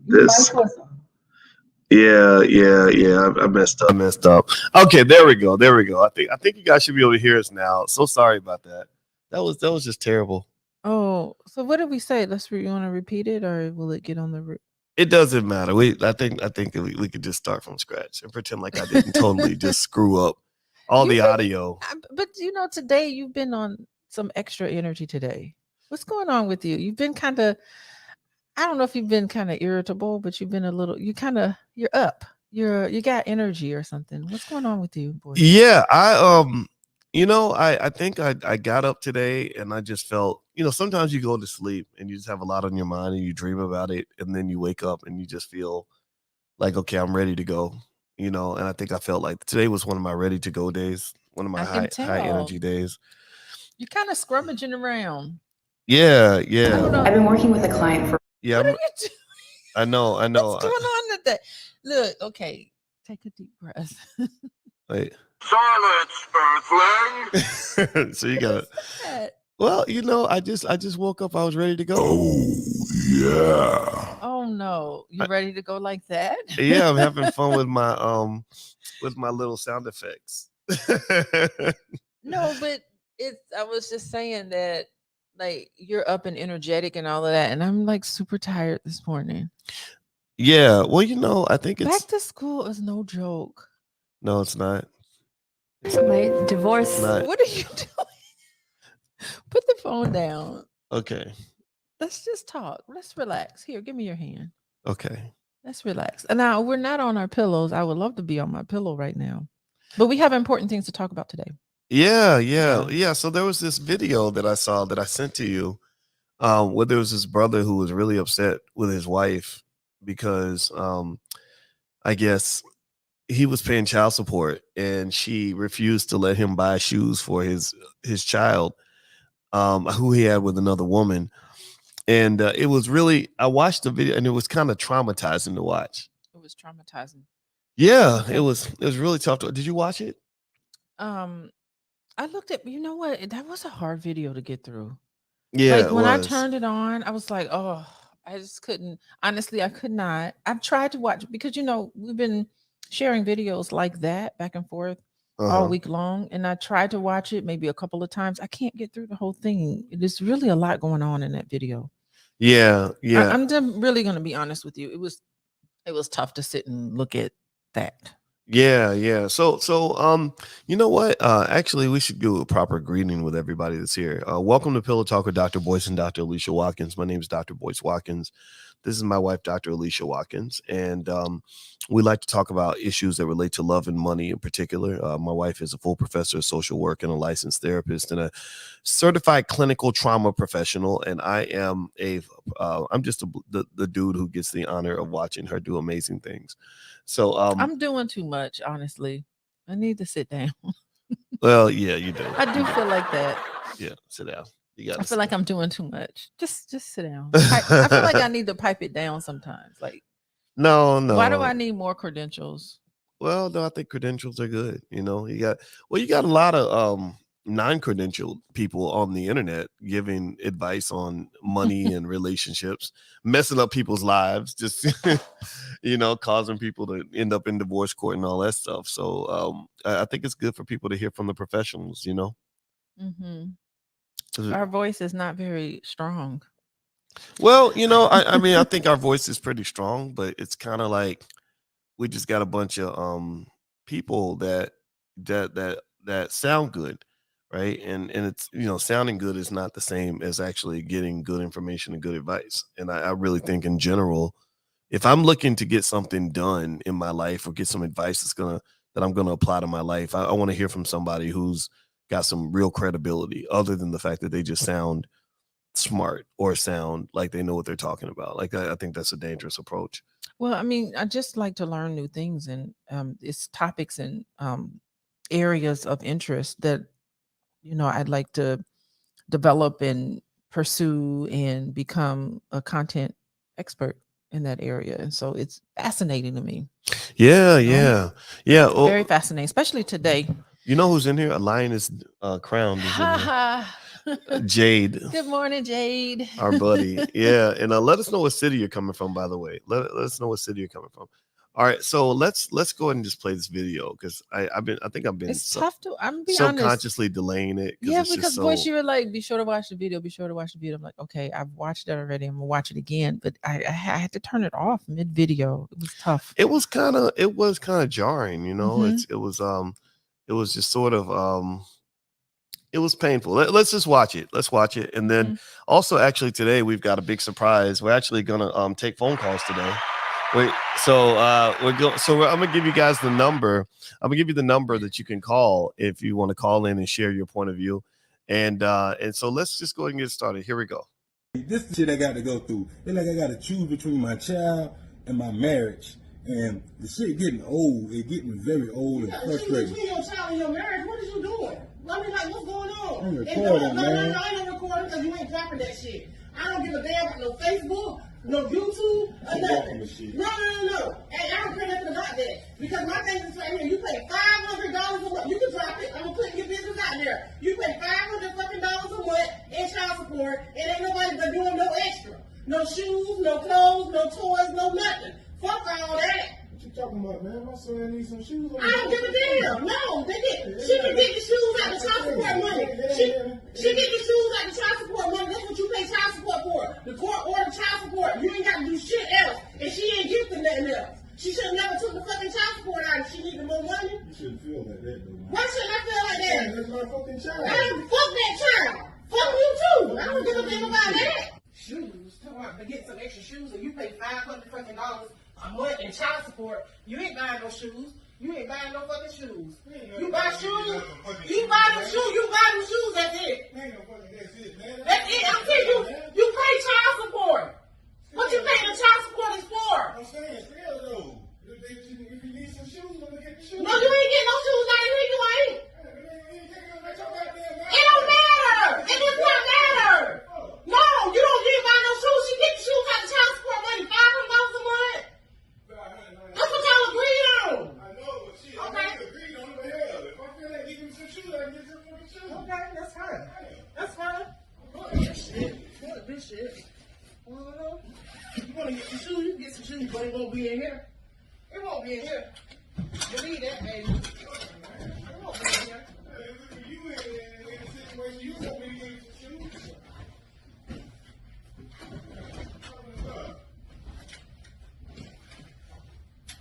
this. Yeah. I messed up. Okay, there we go. I think you guys should be able to hear us now. So sorry about that. That was just terrible. Oh, so what did we say? You want to repeat it, or will it get on the? It doesn't matter. I think we could just start from scratch and pretend like I didn't totally just screw up all the audio. But today you've been on some extra energy today. What's going on with you? You've been kind of, I don't know if you've been kind of irritable, but you've been a little, you're up. You got energy or something. What's going on with you, boy? Yeah, I think I got up today and I just felt, sometimes you go to sleep and you just have a lot on your mind and you dream about it and then you wake up and you just feel like, okay, I'm ready to go, and I think I felt like today was one of my ready to go days, one of my high energy days. You're kind of scrummaging around. Yeah. I've been working with a client for. Yeah, what are you doing? I know. What's going on today? Look, okay, take a deep breath. Wait. Silence, Earthling. So you got it. Well, I just woke up. I was ready to go. Oh yeah. Oh no, you ready to go like that? Yeah, I'm having fun with my little sound effects. No, but I was just saying that, like, you're up and energetic and all of that, and I'm like super tired this morning. Yeah, well, I think it's back to school is no joke. No, it's not. My divorce. What are you doing? Put the phone down. Okay. Let's just talk. Let's relax. Here, give me your hand. Okay. Let's relax. And now we're not on our pillows. I would love to be on my pillow right now, but we have important things to talk about today. Yeah. So there was this video that I saw that I sent to you, where there was this brother who was really upset with his wife because I guess he was paying child support and she refused to let him buy shoes for his child, who he had with another woman. And it was really, I watched the video and it was kind of traumatizing to watch. It was traumatizing. Yeah, okay. It was really tough. Did you watch it? I looked at, you know what? That was a hard video to get through. Yeah. Like when I turned it on, I was like, oh, I just couldn't. Honestly, I could not. I've tried to watch because, we've been sharing videos like that back and forth all week long. And I tried to watch it maybe a couple of times. I can't get through the whole thing. There's really a lot going on in that video. Yeah. I'm really going to be honest with you. It was tough to sit and look at that. Yeah. So, you know what? Actually, we should do a proper greeting with everybody that's here. Welcome to Pillow Talk with Dr. Boyce and Dr. Alicia Watkins. My name is Dr. Boyce Watkins. This is my wife, Dr. Alicia Watkins, and we like to talk about issues that relate to love and money in particular. My wife is a full professor of social work and a licensed therapist and a certified clinical trauma professional, and I am I'm just the dude who gets the honor of watching her do amazing things. So I'm doing too much, honestly. I need to sit down. Well, yeah, you do. I do feel like that. Yeah, sit down. I feel like I'm doing too much. Just sit down. I feel like I need to pipe it down sometimes. Like, no. Why do I need more credentials? Well, no, I think credentials are good. You got a lot of non-credentialed people on the internet giving advice on money and relationships, messing up people's lives, just causing people to end up in divorce court and all that stuff. So I think it's good for people to hear from the professionals. Mm-hmm. Our voice is not very strong. Well, I mean, I think our voice is pretty strong, but it's kind of like we just got a bunch of people that sound good, right? And it's sounding good is not the same as actually getting good information and good advice. And I really think in general, if I'm looking to get something done in my life or get some advice that I'm gonna apply to my life, I want to hear from somebody who's got some real credibility, other than the fact that they just sound smart or sound like they know what they're talking about. Like I think that's a dangerous approach. Well, I mean, I just like to learn new things, and it's topics and areas of interest that I'd like to develop and pursue and become a content expert in that area. And so it's fascinating to me. Yeah. Very fascinating, especially today. You know who's in here? A lion is crowned. Is in here. Jade. Good morning, Jade. Our buddy. Yeah. And let us know what city you're coming from, by the way. Let us know what city you're coming from. All right. So let's go ahead and just play this video because I think I've been It's tough to, I'm be honest. subconsciously delaying it. Yeah, it's because just Boyce, you were like, be sure to watch the video. Be sure to watch the video. I'm like, okay, I've watched it already. I'm gonna watch it again, but I had to turn it off mid video. It was tough. It was kind of jarring, you know. It was just sort of it was painful. Let's just watch it. Let's watch it. And then also actually today we've got a big surprise. We're actually gonna take phone calls today. So I'm gonna give you guys the number. I'm gonna give you the number that you can call if you want to call in and share your point of view. And so let's just go ahead and get started. Here we go. This is the shit I got to go through. It's like I got to choose between my child and my marriage. And the shit getting old. It's getting very old and frustrating. Between your child and your marriage, what is you doing? I mean, like, what's going on? I'm recording, man. No, I ain't recording because you ain't dropping that shit. I don't give a damn about no Facebook, no YouTube, or nothing. No. And I don't care nothing about that. Because my thing is right here, you pay $500 a month. You can drop it. I'm going to put your business out there. You pay $500 fucking dollars a month in child support, and ain't nobody but doing no extra. No shoes, no clothes, no toys, no nothing. Fuck all that. What you talking about, man? My son needs some shoes. I don't give a damn. No, she can get the shoes out of child support money. She get the shoes out of child support money. That's what you pay child support for. The court ordered child support. You ain't got to do shit else. And she ain't gifting nothing else. She should have never took the fucking child support out if she needed more money. You shouldn't feel like that, though, man. Why shouldn't I feel like that? That's my fucking child. I don't fuck that child. Fuck you too. I don't give a damn about that. Shoes. Come on, to get some extra shoes and you pay $500 fucking dollars a month in child support. You ain't buying no shoes. You ain't buying no fucking shoes. You buy shoes. You buy them shoes. You buy them shoes. That's it. That's it. I'm telling you. You pay child support. What you pay the child support is for? I'm saying, still, though. If you need some shoes, let me get the shoes. No, you ain't getting no shoes out of here. You ain't. It don't matter. It does not matter. No, you don't get buy no shoes. She get the shoes out of child support money. $500 a month. That's what y'all agreed on. I know, but shit, Okay. I agreed on it, but hell, if I feel like giving some shoes, I can get some fucking shoes. Okay, that's fine. That's fine. Fuck this shit. Fuck this shit. You want to get some shoes? You can get some shoes, but it won't be in here. It won't be in here. Believe that, baby. It won't be in here. You in a situation, you want me to give you some shoes?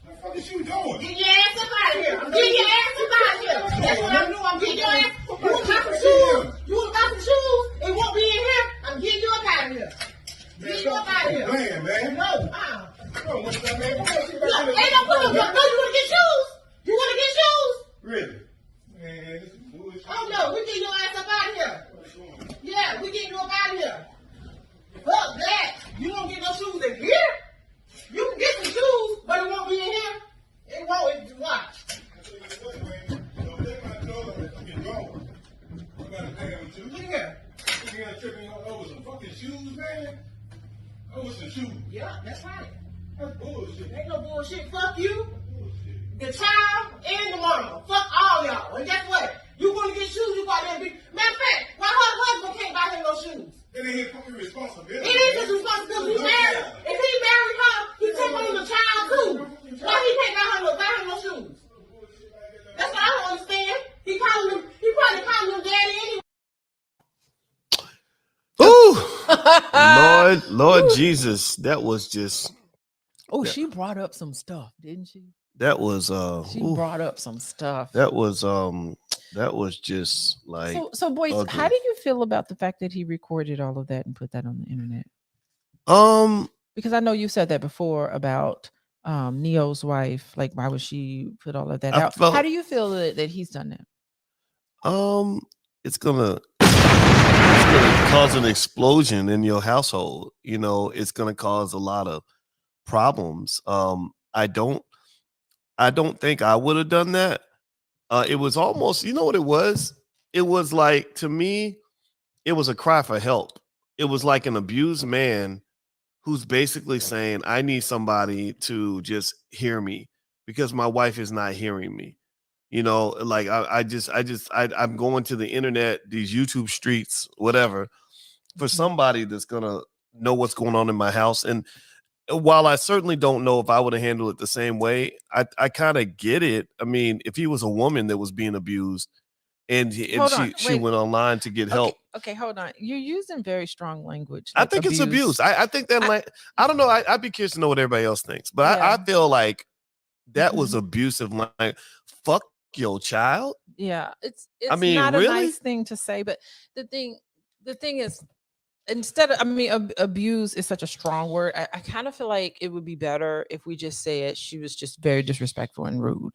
What the fuck is you doing? Get your ass up out of here. Get your ass up out of here. That's what I'm doing. I'm getting your ass. You want to buy some shoes? You want to buy some shoes? It won't be in here. I'm getting you up out of here. Get you up out of here. Man, man. No, Oh, what's that, man? Look, ain't no put no. No, you want to get shoes? You want to get shoes? Really? Man, this is bullshit. Oh no, we getting your ass up out of here. Yeah, we getting you up out of here. Fuck that. You won't get no shoes in here? You can get some shoes, but it won't be in here. It won't. It watch. Here. Over some fucking shoes, man. Over some shoes. Yeah, that's right. That's bullshit. Ain't no bullshit. Fuck you, Bullshit. the child, and the mama. Fuck all y'all. And guess what? You want to get shoes? You got that big. Matter of fact, why her husband can't buy him no shoes? It ain't his fucking responsibility. It is his responsibility. He married. If he married her, he take on the child too. Why he can't buy her no shoes? That's what I don't understand. He probably calling him daddy anyway. Ooh, Lord Jesus, that was just. Oh, she brought up some stuff, didn't she? That was She brought up some stuff. that was just like So Boyce, ugly. how do you feel about the fact that he recorded all of that and put that on the internet? Because I know you said that before about Neo's wife. Like, why would she put all of that I out? felt- How do you feel that he's done that? it's gonna cause an explosion in your household. You know, it's gonna cause a lot of problems. I don't think I would have done that. It was almost, you know what it was? It was like, to me, it was a cry for help. It was like an abused man who's basically saying, I need somebody to just hear me because my wife is not hearing me. You know, like I'm going to the internet, these YouTube streets, whatever, for somebody that's gonna know what's going on in my house. And while I certainly don't know if I would have handled it the same way, I kind of get it. I mean, if he was a woman that was being abused and Hold on, she wait. went online to get help. Okay, hold on. You're using very strong language. I like think it's abuse. I think that I don't know. I'd be curious to know what everybody else thinks, but I feel like that was abusive. Like, fuck your child. Yeah, it's I mean, not really? a nice thing to say, but the thing is, instead of, I mean, abuse is such a strong word. I kind of feel like it would be better if we just say it. She was just very disrespectful and rude,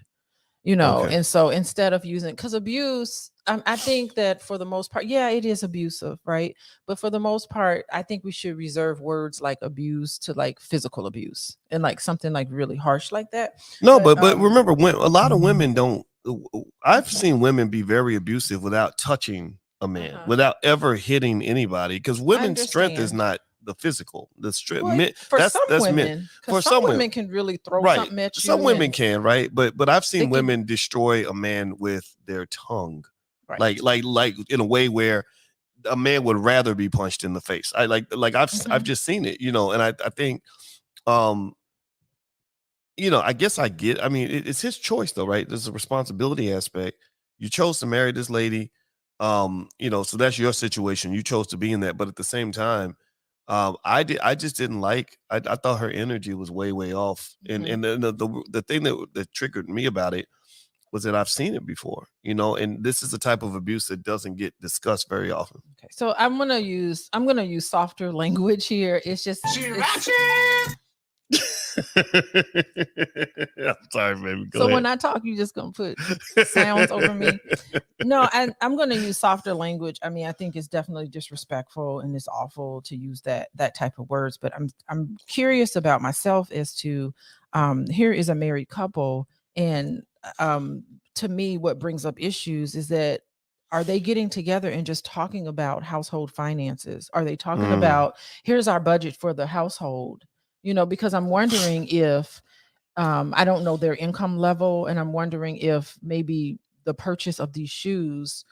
you know. Okay. And so instead of using, because abuse, I think that for the most part, yeah, it is abusive, right? But for the most part, I think we should reserve words like abuse to like physical abuse and like something like really harsh like that. No, but remember, when a lot of women don't. I've seen women be very abusive without touching a man, without ever hitting anybody, because women's strength is not the physical. The strength, Well, for that's some women, men. For some women can really throw something at you. Some women can, right? But I've seen women destroy a man with their tongue, right. like in a way where a man would rather be punched in the face. I've just seen it, you know, and I think you know, I guess I get. I mean, it's his choice, though, right? There's a responsibility aspect. You chose to marry this lady, you know, so that's your situation. You chose to be in that, but at the same time, I just didn't like. I thought her energy was way off, and the thing that triggered me about it was that I've seen it before, you know, and this is the type of abuse that doesn't get discussed very often. Okay, so I'm gonna use softer language here. It's just. I'm sorry, baby. Go ahead. When I talk, you just gonna put sounds over me. No, I'm gonna use softer language. I mean, I think it's definitely disrespectful and it's awful to use that type of words. But I'm curious about myself as to here is a married couple, and to me, what brings up issues is that, are they getting together and just talking about household finances? Are they talking about, here's our budget for the household? You know, because I'm wondering if I don't know their income level, and I'm wondering if maybe the purchase of these shoes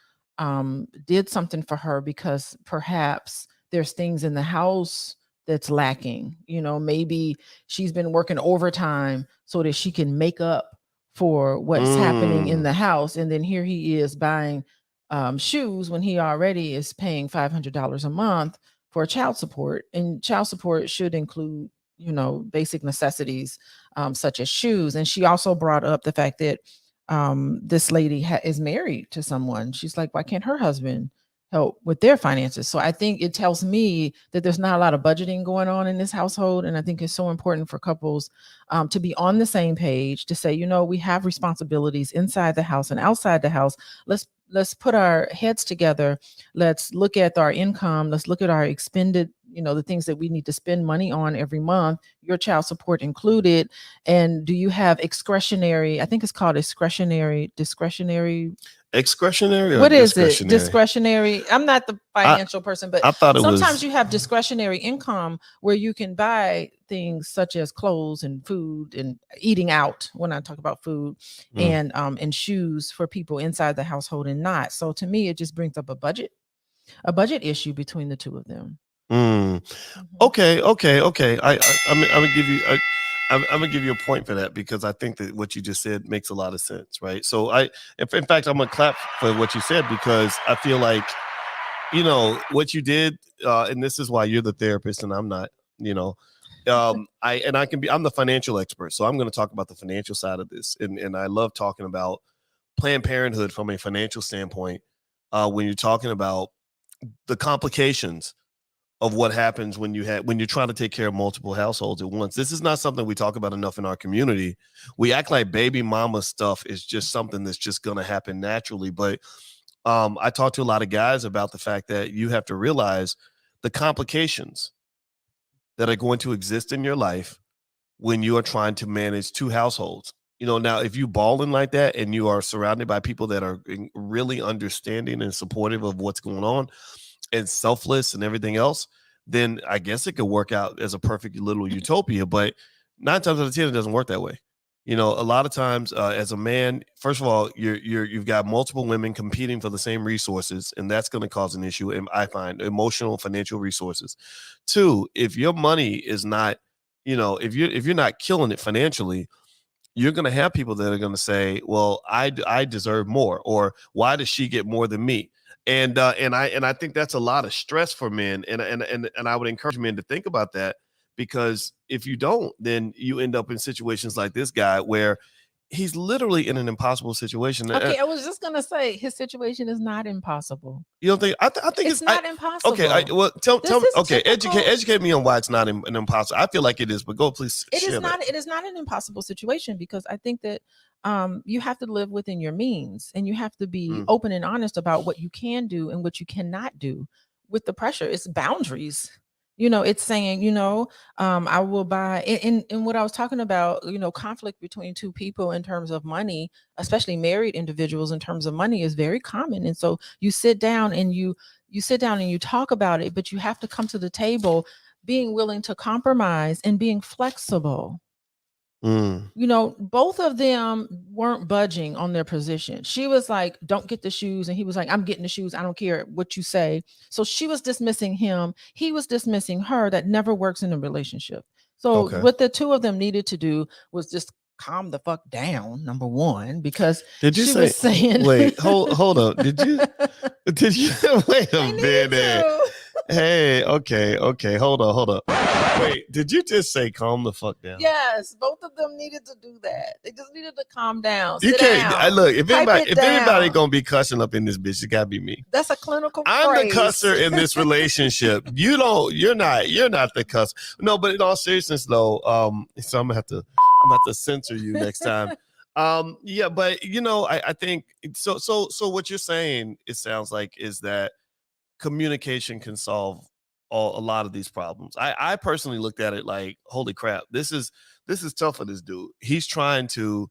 did something for her, because perhaps there's things in the house that's lacking. You know, maybe she's been working overtime so that she can make up for what's happening in the house, and then here he is buying shoes when he already is paying $500 a month for child support, and child support should include, you know, basic necessities such as shoes. And she also brought up the fact that this lady is married to someone. She's like, why can't her husband help with their finances? So I think it tells me that there's not a lot of budgeting going on in this household. And I think it's so important for couples to be on the same page, to say, you know, we have responsibilities inside the house and outside the house. Let's put our heads together. Let's look at our income. Let's look at our expended, you know, the things that we need to spend money on every month, your child support included. And do you have excretionary? I think it's called discretionary. Excretionary? What is it? Discretionary. I'm not the financial person, but I thought sometimes you have discretionary income where you can buy things such as clothes and food and eating out, when I talk about food, and shoes for people inside the household and not. So to me, it just brings up a budget issue between the two of them. Okay. I'm gonna give you I'm gonna give you a point for that, because I think that what you just said makes a lot of sense, right? So in fact, I'm gonna clap for what you said, because I feel like, you know, what you did, and this is why you're the therapist and I'm not, you know. I'm the financial expert, so I'm going to talk about the financial side of this, and I love talking about Planned Parenthood from a financial standpoint. When you're talking about the complications of what happens when you're trying to take care of multiple households at once. This is not something we talk about enough in our community. We act like baby mama stuff is just something that's just going to happen naturally. But I talk to a lot of guys about the fact that you have to realize the complications that are going to exist in your life when you are trying to manage two households. You know, now if you balling like that and you are surrounded by people that are really understanding and supportive of what's going on and selfless and everything else, then I guess it could work out as a perfect little utopia. But 9 times out of 10, it doesn't work that way. You know, a lot of times as a man, first of all, you've got multiple women competing for the same resources, and that's going to cause an issue. And I find emotional, financial resources. Two, if your money is not, you know, if you're not killing it financially, you're going to have people that are going to say, well, I deserve more, or why does she get more than me? And I think that's a lot of stress for men. And I would encourage men to think about that, because if you don't, then you end up in situations like this guy where he's literally in an impossible situation. Okay, I was just gonna say his situation is not impossible. You don't think? I think It's not impossible. Okay, well, tell me. Okay, typical. educate me on why it's not an impossible. I feel like it is, but go please. It is share not. that. It is not an impossible situation, because I think that you have to live within your means, and you have to be open and honest about what you can do and what you cannot do. With the pressure, it's boundaries. You know, it's saying, you know, I will buy in what I was talking about, you know, conflict between two people in terms of money, especially married individuals in terms of money, is very common. And so you sit down and you talk about it, but you have to come to the table being willing to compromise and being flexible. You know, both of them weren't budging on their position. She was like, don't get the shoes. And he was like, I'm getting the shoes. I don't care what you say. So she was dismissing him. He was dismissing her. That never works in a relationship. So what the two of them needed to do was just calm the fuck down, number one, because was saying, wait, hold up. Did you wait a minute? Hey, okay, hold on. Wait, did you just say calm the fuck down? Yes, both of them needed to do that. They just needed to calm down. You can't down, look, if anybody gonna be cussing up in this bitch, it gotta be me. That's a clinical I'm phrase. the cusser in this relationship. You're not the cusser. No, but in all seriousness though, so I'm gonna have to censor you next time. Yeah, but you know, I think so what you're saying, it sounds like, is that communication can solve a lot of these problems. I personally looked at it like, holy crap, this is tough for this dude. He's trying to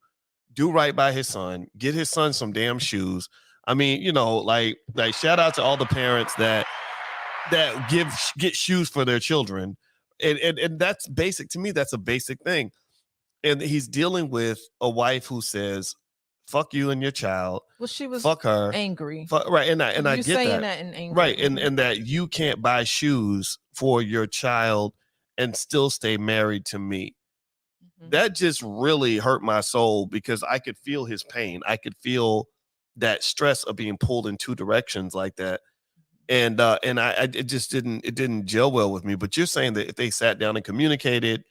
do right by his son, get his son some damn shoes. I mean, you know, like shout out to all the parents that get shoes for their children. And that's basic to me. That's a basic thing. And he's dealing with a wife who says, fuck you and your child. Well, she was fuck her, angry. Right. And I get saying that in anger. Right. And that you can't buy shoes for your child and still stay married to me. That just really hurt my soul, because I could feel his pain. I could feel that stress of being pulled in two directions like that. And it just didn't gel well with me. But you're saying that if they sat down and communicated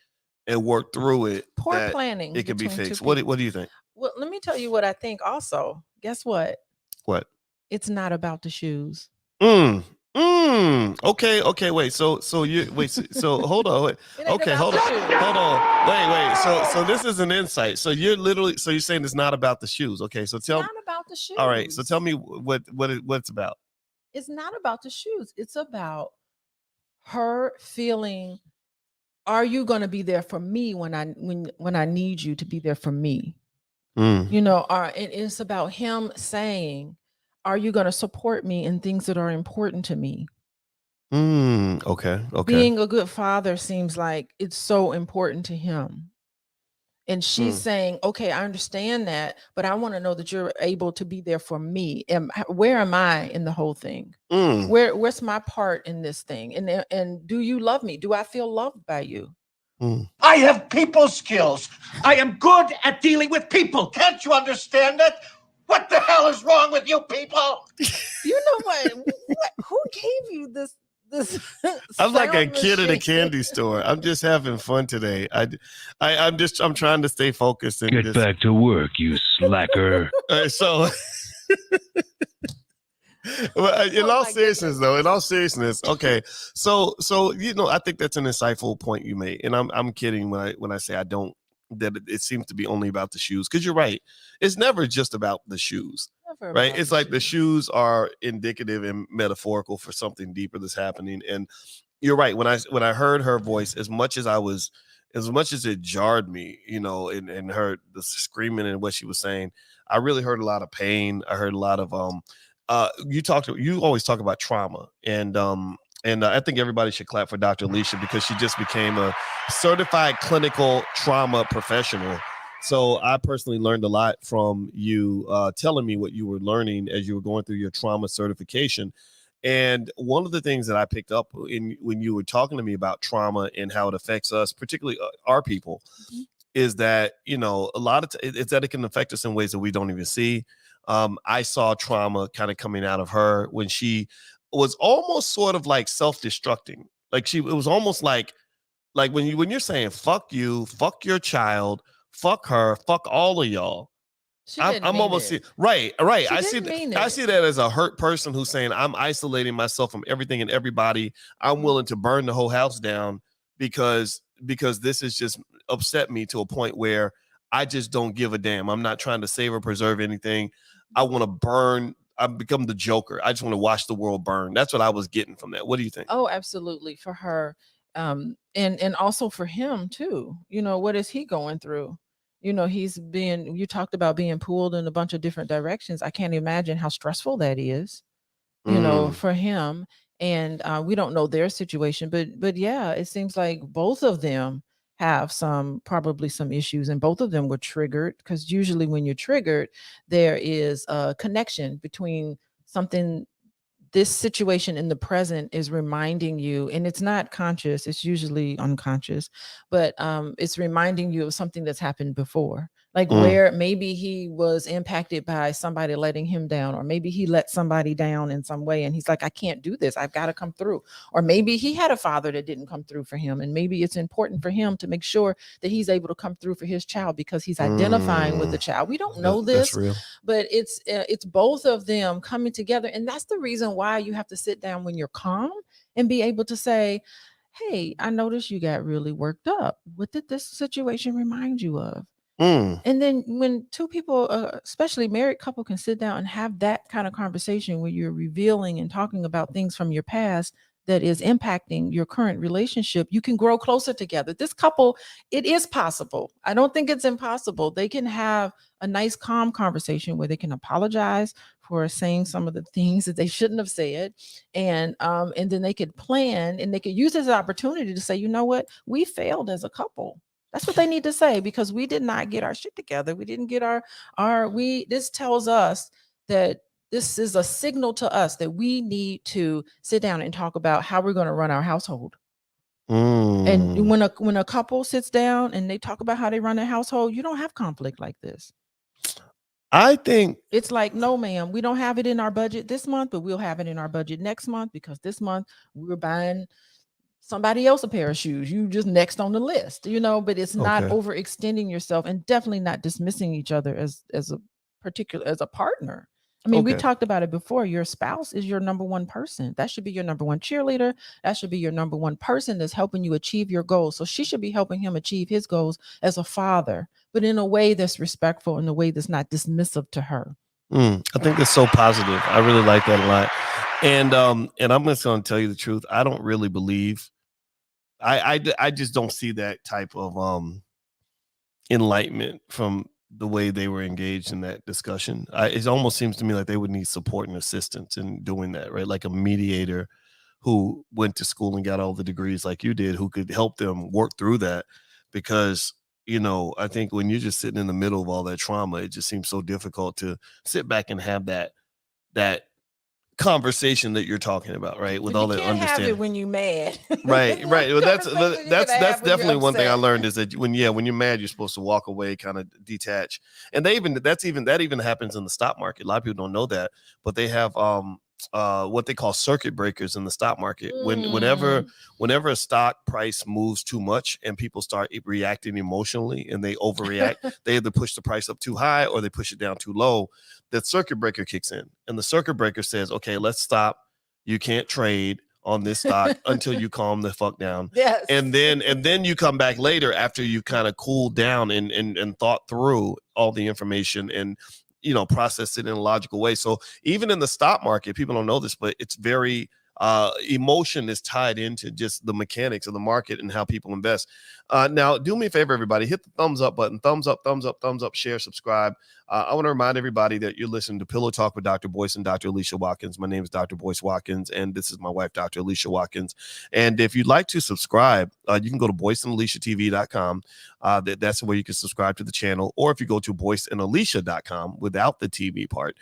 and worked through it, poor planning, it could be fixed. What do you think? Well, let me tell you what I think also. Guess what? What? It's not about the shoes. Okay, wait. So hold on. Wait. Okay, hold on. Wait. So this is an insight. So you're saying it's not about the shoes. Okay, so it's not about the shoes. All right. So tell me what it's about. It's not about the shoes. It's about her feeling, are you going to be there for me when I need you to be there for me? You know, it's about him saying, are you going to support me in things that are important to me? Okay. Being a good father seems like it's so important to him. And she's saying, okay, I understand that, but I want to know that you're able to be there for me. And where am I in the whole thing? Where's my part in this thing? And do you love me? Do I feel loved by you? I have people skills. I am good at dealing with people. Can't you understand it? What the hell is wrong with you people? You know what? Who gave you this? I'm like a kid at a candy store. I'm just having fun today. I'm trying to stay focused and get back to work, you slacker. So well, in all seriousness, okay. So you know, I think that's an insightful point you made, and I'm kidding when I say I don't. That it seems to be only about the shoes, because you're right. It's never just about the shoes, right? It's like the shoes are indicative and metaphorical for something deeper that's happening. And you're right. When I heard her voice, as much as it jarred me, you know, and heard the screaming and what she was saying, I really heard a lot of pain. I heard a lot of you always talk about trauma, and I think everybody should clap for Dr. Alicia, because she just became a certified clinical trauma professional. So I personally learned a lot from you telling me what you were learning as you were going through your trauma certification. And one of the things that I picked up when you were talking to me about trauma and how it affects us, particularly our people, is that, you know, a lot of it's that it can affect us in ways that we don't even see. I saw trauma kind of coming out of her when she was almost sort of like self-destructing. Like it was almost like when you're saying fuck you, fuck your child, fuck her, fuck all of y'all. I'm almost right. I see that as a hurt person who's saying I'm isolating myself from everything and everybody. I'm willing to burn the whole house down because this has just upset me to a point where I just don't give a damn. I'm not trying to save or preserve anything. I want to burn. I've become the Joker. I just want to watch the world burn. That's what I was getting from that. What do you think? Oh, absolutely. For her, and also for him too. You know, what is he going through? You know, you talked about being pulled in a bunch of different directions. I can't imagine how stressful that is, you know, for him. And we don't know their situation, but yeah, it seems like both of them have probably some issues, and both of them were triggered, because usually when you're triggered, there is a connection between something. This situation in the present is reminding you, and it's not conscious, it's usually unconscious, but it's reminding you of something that's happened before, like where maybe he was impacted by somebody letting him down, or maybe he let somebody down in some way and he's like, I can't do this, I've got to come through. Or maybe he had a father that didn't come through for him, and maybe it's important for him to make sure that he's able to come through for his child because he's identifying with the child. We don't know this, that's real. but it's both of them coming together. And that's the reason why you have to sit down when you're calm and be able to say, hey, I noticed you got really worked up. What did this situation remind you of? And then when two people, especially married couple, can sit down and have that kind of conversation where you're revealing and talking about things from your past that is impacting your current relationship, you can grow closer together. This couple, it is possible. I don't think it's impossible. They can have a nice, calm conversation where they can apologize for saying some of the things that they shouldn't have said, and then they could plan, and they could use this as an opportunity to say, you know what, we failed as a couple. That's what they need to say, because we did not get our shit together. We didn't get this tells us that this is a signal to us that we need to sit down and talk about how we're going to run our household. And when a couple sits down and they talk about how they run their household, you don't have conflict like this. I think it's like, no, ma'am, we don't have it in our budget this month, but we'll have it in our budget next month, because this month we're buying somebody else a pair of shoes. You just next on the list, you know, but it's not overextending yourself, and definitely not dismissing each other as a partner. I mean, we talked about it before. Your spouse is your number one person. That should be your number one cheerleader. That should be your number one person that's helping you achieve your goals. So she should be helping him achieve his goals as a father, but in a way that's respectful, in a way that's not dismissive to her. I think that's so positive. I really like that a lot. And I'm just going to tell you the truth. I don't really believe. I just don't see that type of enlightenment from the way they were engaged in that discussion. It almost seems to me like they would need support and assistance in doing that, right? Like a mediator who went to school and got all the degrees like you did, who could help them work through that. Because, you know, I think when you're just sitting in the middle of all that trauma, it just seems so difficult to sit back and have that conversation that you're talking about, right? With all that understanding. Have it when you're mad. Right. Well, that's definitely one thing I learned, is that when you're mad, you're supposed to walk away, kind of detach. And that even happens in the stock market. A lot of people don't know that, but they have what they call circuit breakers in the stock market. Whenever a stock price moves too much and people start reacting emotionally and they overreact, they either push the price up too high or they push it down too low. That circuit breaker kicks in, and the circuit breaker says, okay, let's stop. You can't trade on this stock until you calm the fuck down. Yes. And then you come back later after you kind of cooled down and thought through all the information and, you know, process it in a logical way. So even in the stock market, people don't know this, but it's very emotion is tied into just the mechanics of the market and how people invest. Now, do me a favor, everybody, hit the thumbs up button, thumbs up, share, subscribe. I want to remind everybody that you're listening to Pillow Talk with Dr. Boyce and Dr. Alicia Watkins. My name is Dr. Boyce Watkins, and this is my wife, Dr. Alicia Watkins. And if you'd like to subscribe, you can go to BoyceandAliciaTV.com. That's where you can subscribe to the channel. Or if you go to BoyceandAlicia.com without the TV part,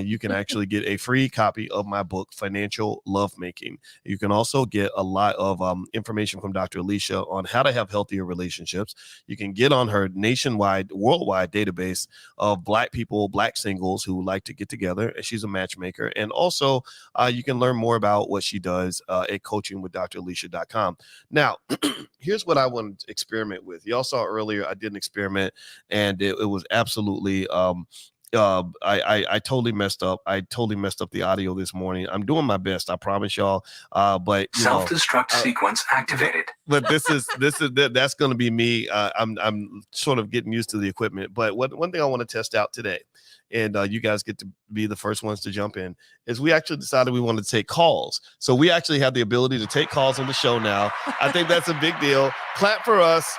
you can actually get a free copy of my book, Financial Lovemaking. You can also get a lot of information from Dr. Alicia on how to have healthier relationships. You can get on her nationwide, worldwide database of Black people, Black singles who like to get together, and she's a matchmaker. And also, you can learn more about what she does at coachingwithdralicia.com. Now, here's what I wanted to experiment with. Y'all saw earlier, I did an experiment, and it was absolutely I totally messed up. I totally messed up the audio this morning. I'm doing my best, I promise y'all. But self-destruct sequence activated. But that's going to be me. I'm sort of getting used to the equipment. But one thing I want to test out today, and you guys get to be the first ones to jump in, is we actually decided we wanted to take calls. So we actually have the ability to take calls on the show now. I think that's a big deal. Clap for us.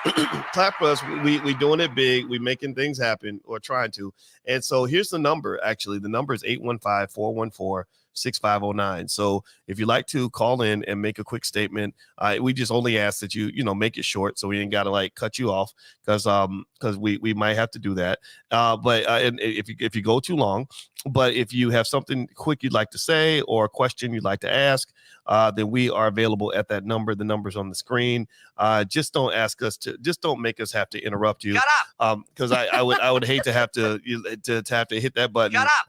Clap for us. We doing it big. We making things happen, or trying to. And so here's the number. Actually, the number is 815-414-6509. So if you'd like to call in and make a quick statement, we just only ask that you make it short, so we ain't got to like cut you off, because we might have to do that. And if you go too long, but if you have something quick you'd like to say or a question you'd like to ask, then we are available at that number. The number's on the screen. Just don't make us have to interrupt you. Shut up. Because I would hate to have to have to hit that button. Shut up.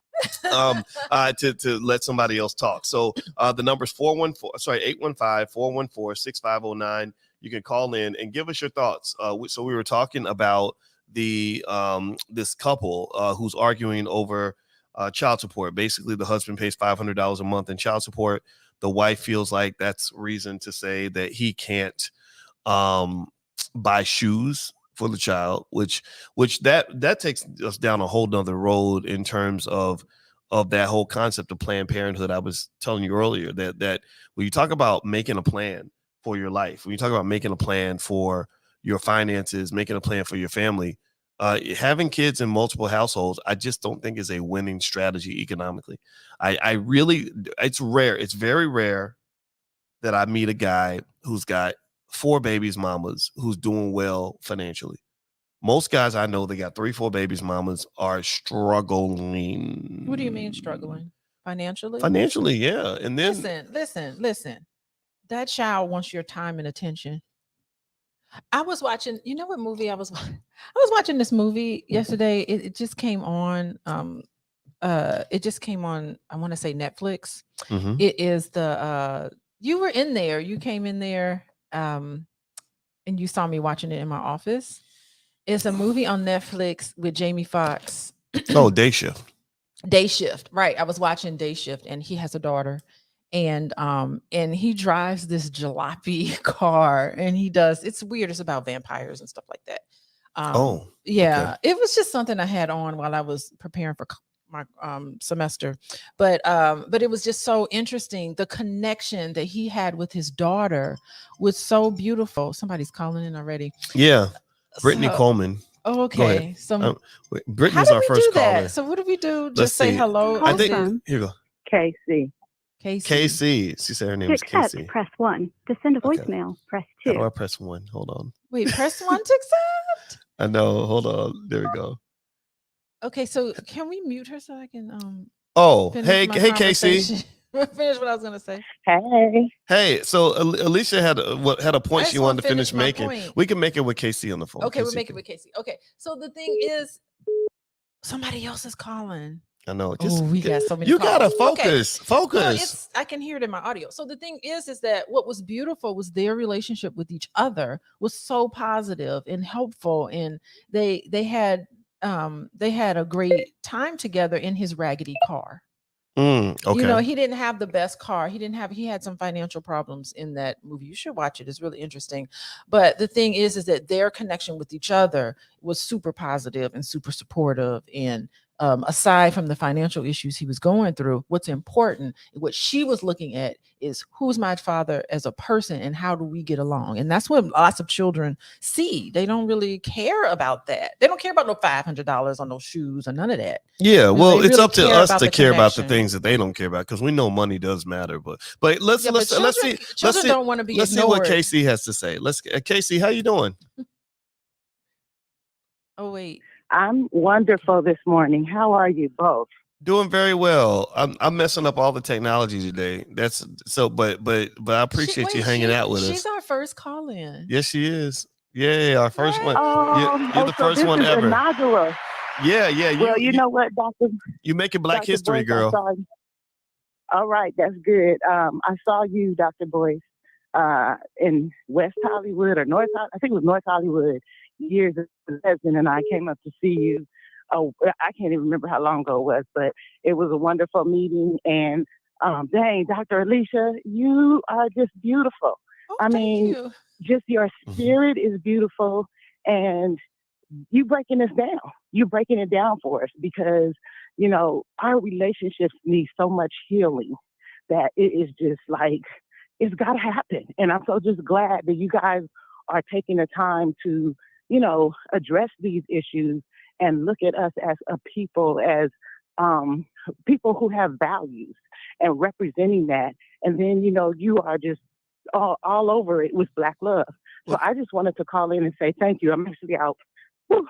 To let somebody else talk. So the number's 815-414-6509. You can call in and give us your thoughts. So we were talking about this couple who's arguing over child support. Basically, the husband pays $500 a month in child support. The wife feels like that's reason to say that he can't buy shoes for the child, which that takes us down a whole nother road in terms of that whole concept of Planned Parenthood. I was telling you earlier that when you talk about making a plan for your life, when you talk about making a plan for your finances, making a plan for your family, having kids in multiple households, I just don't think is a winning strategy economically. It's rare. It's very rare that I meet a guy who's got 4 babies mamas who's doing well financially. Most guys I know, they got 3-4 babies mamas, are struggling. What do you mean struggling? Financially? Financially, yeah. And then listen. That child wants your time and attention. I was watching, you know what movie I was watching this movie yesterday. It just came on. It just came on, I want to say Netflix. Mm-hmm. It is you were in there, you came in there, and you saw me watching it in my office. It's a movie on Netflix with Jamie Foxx. Oh, Day Shift. Day Shift, right? I was watching Day Shift, and he has a daughter, and he drives this jalopy car, and it's weird. It's about vampires and stuff like that. Yeah, okay. It was just something I had on while I was preparing for my semester, but it was just so interesting. The connection that he had with his daughter was so beautiful. Somebody's calling in already. Yeah. Brittany Coleman. Oh, okay. So Brittany's our first caller. So what do we do? Just say hello. I think here you go. Casey. She said her name is Casey. Press 1. To send a voicemail, press 2. How do I press 1? Hold on. Wait, press 1 to accept? I know. Hold on. There we go. Okay, so can we mute her so I can hey Casey. Finish what I was gonna say. Hey. So Alicia had a point she wanted to finish making. We can make it with Casey on the phone. Okay, we'll make it with Casey. Okay, so the thing is, somebody else is calling. I know. We got so many. You calls. gotta focus. Okay. Focus. I can hear it in my audio. So the thing is that what was beautiful was their relationship with each other was so positive and helpful, and they had a great time together in his raggedy car. Okay. He didn't have the best car. He had some financial problems in that movie. You should watch it. It's really interesting. But the thing is that their connection with each other was super positive and super supportive. And aside from the financial issues he was going through, what's important, what she was looking at is who's my father as a person and how do we get along? And that's what lots of children see. They don't really care about that. They don't care about no $500 on those shoes or none of that. Yeah, well, it's really up to care us about to the care about the connection. things that they don't care about, because we know money does matter. But let's Yeah, but children see don't want to be let's see what ignored. Casey has to say. Casey, how you doing? Oh wait, I'm wonderful this morning. How are you both? Doing very well. I'm messing up all the technology today. That's so, but I appreciate you hanging out with us. She's our first call in. Yes, she is. Yeah, our first one. You're the So first this one is ever. inaugural. Yeah. Well, you know what, Doctor? You making Black Dr. History, Boyce, girl. All right, that's good. I saw you, Dr. Boyce, in West Hollywood or North. I think it was North Hollywood years ago. My husband and I came up to see you. Oh, I can't even remember how long ago it was, but it was a wonderful meeting. And dang, Dr. Alicia, you are just beautiful. I mean, just your spirit is beautiful, and you breaking this down. You breaking it down for us because, you know, our relationships need so much healing that it is just like, it's got to happen. And I'm so just glad that you guys are taking the time to, you know, address these issues and look at us as a people, as people who have values and representing that. And then, you know, you are just all over it with Black love. So I just wanted to call in and say thank you. I'm actually out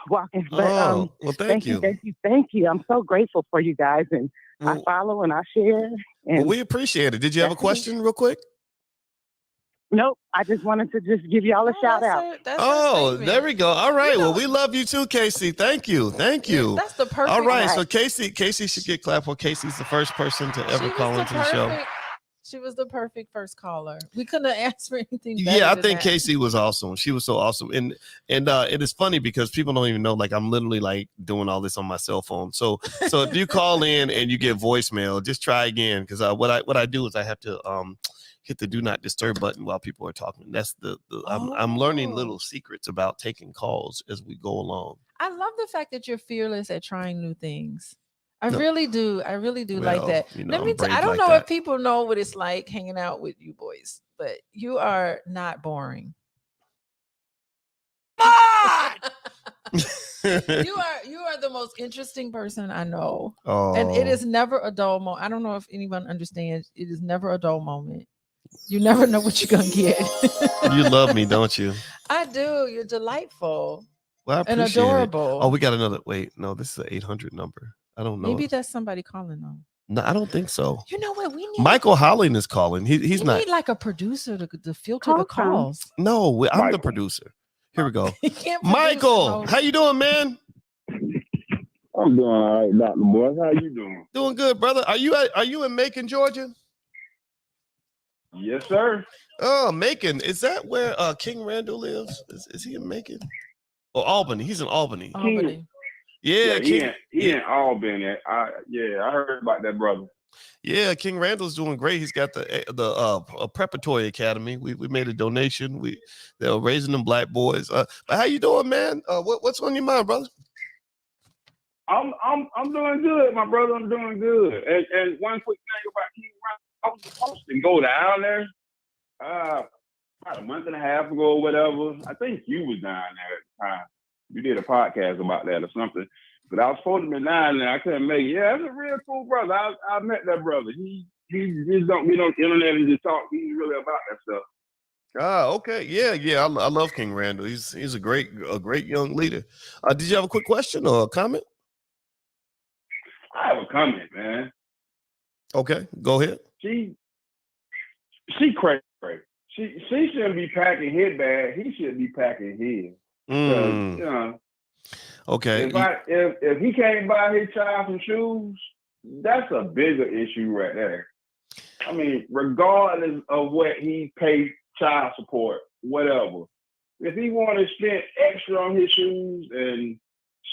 walking, but well, thank you. Thank you. I'm so grateful for you guys, and I follow and I share. And we appreciate it. Did you have a question real quick? Nope. I just wanted to just give y'all a shout out. There we go. All right. Well, we love you too, Casey. Thank you. That's the perfect. All right. So Casey should get clapped for. Casey's the first person to ever call into the show. She was the perfect first caller. We couldn't have asked for anything better. Yeah, I think Casey was awesome. She was so awesome. And it is funny because people don't even know, like, I'm literally like doing all this on my cell phone. So if you call in and you get voicemail, just try again. Because what I do is I have to hit the do not disturb button while people are talking. That's I'm learning little secrets about taking calls as we go along. I love the fact that you're fearless at trying new things. I really do like that. You know, I don't know if people know what it's like hanging out with you boys, but you are not boring. You are the most interesting person I know. And it is never a dull moment. I don't know if anyone understands. It is never a dull moment. You never know what you're gonna get. You love me, don't you? I do. You're delightful. Well, I appreciate and adorable. It. Oh, we got another. Wait, no, this is an 800 number. I don't know. Maybe that's somebody calling them. No, I don't think so. You know what? We need Michael Holling is calling. He's not. We need like a producer to filter the calls. No, I'm the producer. Here we go. Michael, how you doing, man? I'm doing all right, Dr. Boyce. How you doing? Doing good, brother. Are you in Macon, Georgia? Yes, sir. Oh, Macon. Is that where King Randall lives? Is he in Macon? Or Albany? He's in Albany. Albany. Yeah, he in Albany. I heard about that, brother. Yeah, King Randall's doing great. He's got the preparatory academy. We made a donation. They're raising them Black boys. But how you doing, man? What's on your mind, brother? I'm doing good, my brother. I'm doing good. And one quick thing about King Randall, I was supposed to go down there about a month and a half ago or whatever. I think you was down there at the time. You did a podcast about that or something. But I was supposed to be down there. I couldn't make it. Yeah, that's a real cool brother. I met that brother. He just don't get on the internet and just talk. He's really about that stuff. Ah, okay. Yeah. I love King Randall. He's a great young leader. Did you have a quick question or a comment? I have a comment, man. Okay, go ahead. She crazy. She shouldn't be packing his bag. He should be packing his. You know. Okay. If he can't buy his child some shoes, that's a bigger issue right there. I mean, regardless of what he paid child support, whatever. If he want to spend extra on his shoes and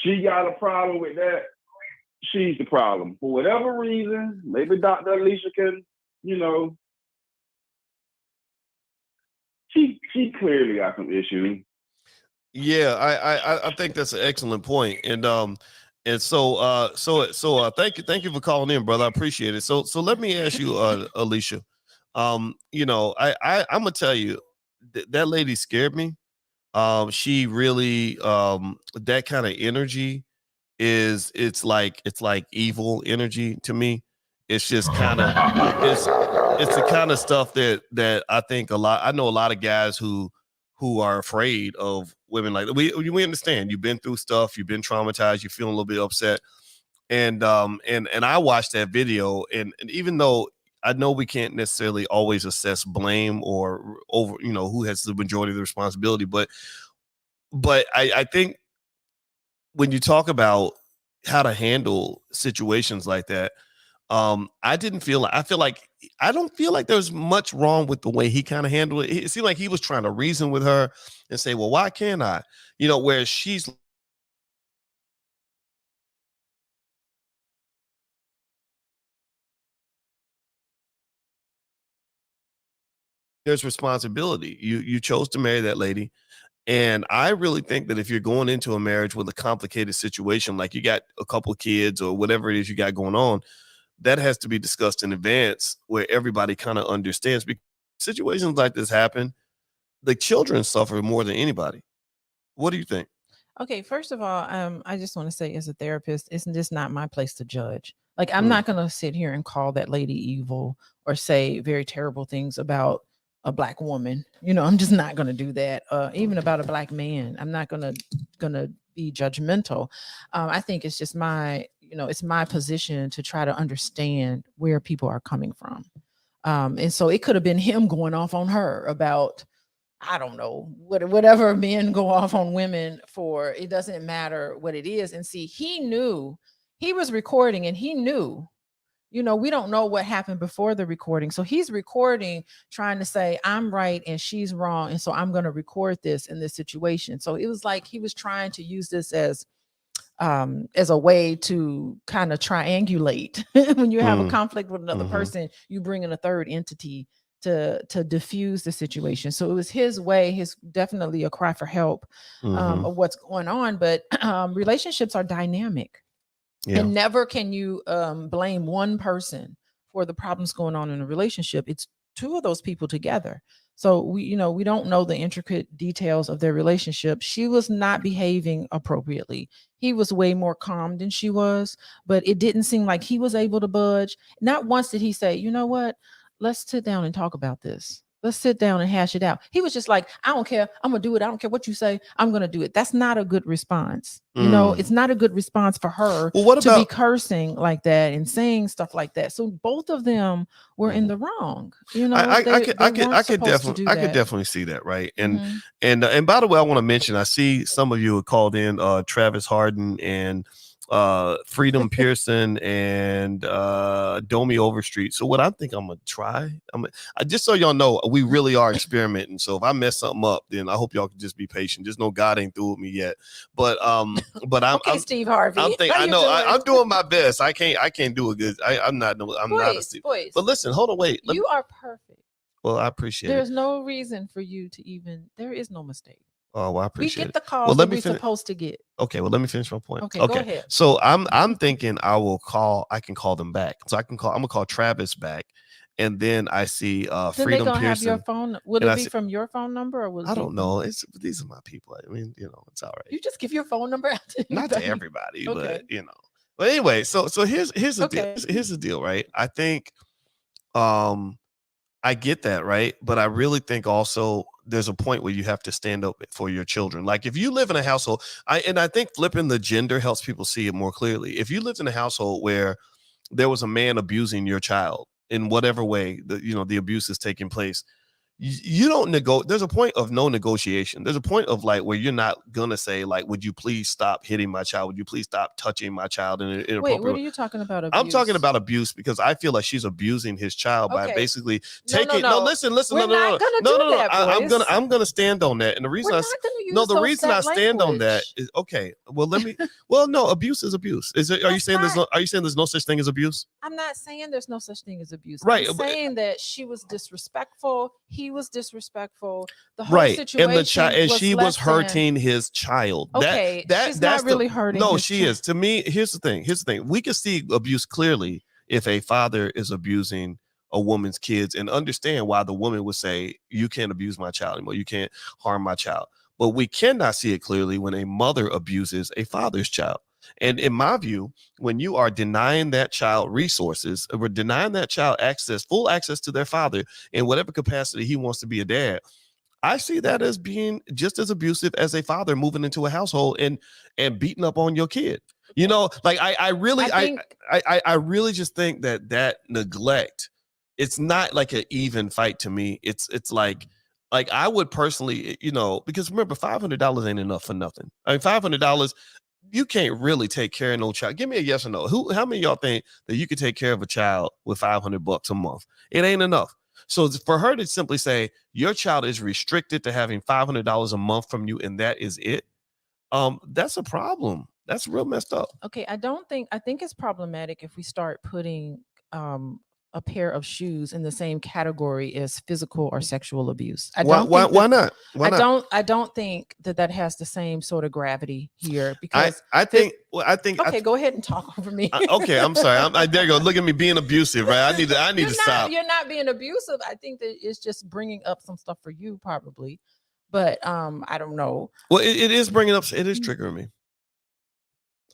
she got a problem with that, she's the problem. For whatever reason, maybe Dr. Alicia can, you know, she clearly got some issues. Yeah, I think that's an excellent point. And And so thank you for calling in, brother. I appreciate it. So let me ask you, Alicia. You know, I'm gonna tell you that lady scared me. She really that kind of energy it's like evil energy to me. It's just kind of it's the kind of stuff that I think I know a lot of guys who are afraid of women. Like we understand you've been through stuff, you've been traumatized, you're feeling a little bit upset. And I watched that video, and even though I know we can't necessarily always assess blame or over, you know, who has the majority of the responsibility, but I think when you talk about how to handle situations like that, I feel like I don't feel like there's much wrong with the way he kind of handled it. It seemed like he was trying to reason with her and say, well, why can't I? You know, where she's there's responsibility. You chose to marry that lady. And I really think that if you're going into a marriage with a complicated situation, like you got a couple of kids or whatever it is you got going on, that has to be discussed in advance where everybody kind of understands. Because situations like this happen, the children suffer more than anybody. What do you think? Okay, first of all, I just want to say, as a therapist, it's just not my place to judge. Like, I'm not going to sit here and call that lady evil or say very terrible things about a Black woman. You know, I'm just not going to do that. Even about a Black man, I'm not going to be judgmental. I think it's just it's my position to try to understand where people are coming from. And so it could have been him going off on her about, I don't know, whatever men go off on women for. It doesn't matter what it is. And see, he knew, he was recording, and he knew, you know, we don't know what happened before the recording. So he's recording, trying to say, I'm right and she's wrong. And so I'm going to record this in this situation. So it was like he was trying to use this as a way to kind of triangulate. When you have a conflict with another person, you bring in a third entity to diffuse the situation. So it was his way, definitely a cry for help of what's going on. But relationships are dynamic. Yeah. And never can you blame one person for the problems going on in a relationship. It's two of those people together. So we don't know the intricate details of their relationship. She was not behaving appropriately. He was way more calm than she was, but it didn't seem like he was able to budge. Not once did he say, you know what, let's sit down and talk about this. Let's sit down and hash it out. He was just like, I don't care. I'm going to do it. I don't care what you say. I'm going to do it. That's not a good response. You know, it's not a good response for her to be cursing like that and saying stuff like that. So both of them were in the wrong. You know, I could definitely see that. Right. And, and by the way, I want to mention, I see some of you have called in Travis Harden and Freedom Pearson and Domi Overstreet. So what I think I'm gonna try, I just so y'all know, we really are experimenting. So if I mess something up, then I hope y'all can just be patient. Just know God ain't through with me yet. But I'm okay, Steve Harvey. I'm doing my best. I can't do a good. I'm not a Steve. Boyce. But listen, hold on, wait. You are perfect. Well, I appreciate There's no reason for you to even. There is no mistake. Oh, well, I appreciate it. We get the calls that we're supposed to get. Okay, well, let me finish my point. Okay, go ahead. So I'm thinking I can call them back. So I'm gonna call Travis back, and then I see Freedom Pearson. Have your phone. Will it be from your phone number or will it I don't know. These are my people. I mean, it's all right. You just give your phone number out to not to everybody, okay. But But anyway, so here's the deal. Here's the deal, right? I think I get that, right? But I really think also there's a point where you have to stand up for your children. Like if you live in a household, I think flipping the gender helps people see it more clearly. If you lived in a household where there was a man abusing your child in whatever way the abuse is taking place, you don't there's a point of no negotiation. There's a point of like where you're not gonna say like, would you please stop hitting my child? Would you please stop touching my child in an inappropriate way? Wait, what are you talking about? Abuse? I'm talking about abuse because I feel like she's abusing his child by basically taking. No, listen. We're not gonna do that, I'm gonna stand on that. And the reason the reason I stand on that is okay. Well, let me. Well, no, abuse is abuse. Are you saying there's no such thing as abuse? I'm not saying there's no such thing as abuse. Right. I'm saying that she was disrespectful. He he was disrespectful. The whole Right, situation and the child, and was she was less hurting his child. Okay, she's That's not really hurting. No, his she child. is. To me, here's the thing. We can see abuse clearly if a father is abusing a woman's kids, and understand why the woman would say, "You can't abuse my child anymore. You can't harm my child." But we cannot see it clearly when a mother abuses a father's child. And in my view, when you are denying that child resources, or denying that child full access to their father in whatever capacity he wants to be a dad, I see that as being just as abusive as a father moving into a household and beating up on your kid. You know, like I really just think that neglect, it's not like an even fight to me. It's like I would personally, because remember, $500 ain't enough for nothing. I mean, $500, you can't really take care of no child. Give me a yes or no. How many of y'all think that you could take care of a child with $500 a month? It ain't enough. So for her to simply say your child is restricted to having $500 a month from you, and that is it, that's a problem. That's real messed up. Okay, I think it's problematic if we start putting a pair of shoes in the same category as physical or sexual abuse. Why not? I don't think that has the same sort of gravity here, because I think. Okay, go ahead and talk over me. Okay, I'm sorry. There you go. Look at me being abusive, right? I need to stop. You're not being abusive. I think that it's just bringing up some stuff for you, probably, but I don't know. Well, it is bringing up. It is triggering me.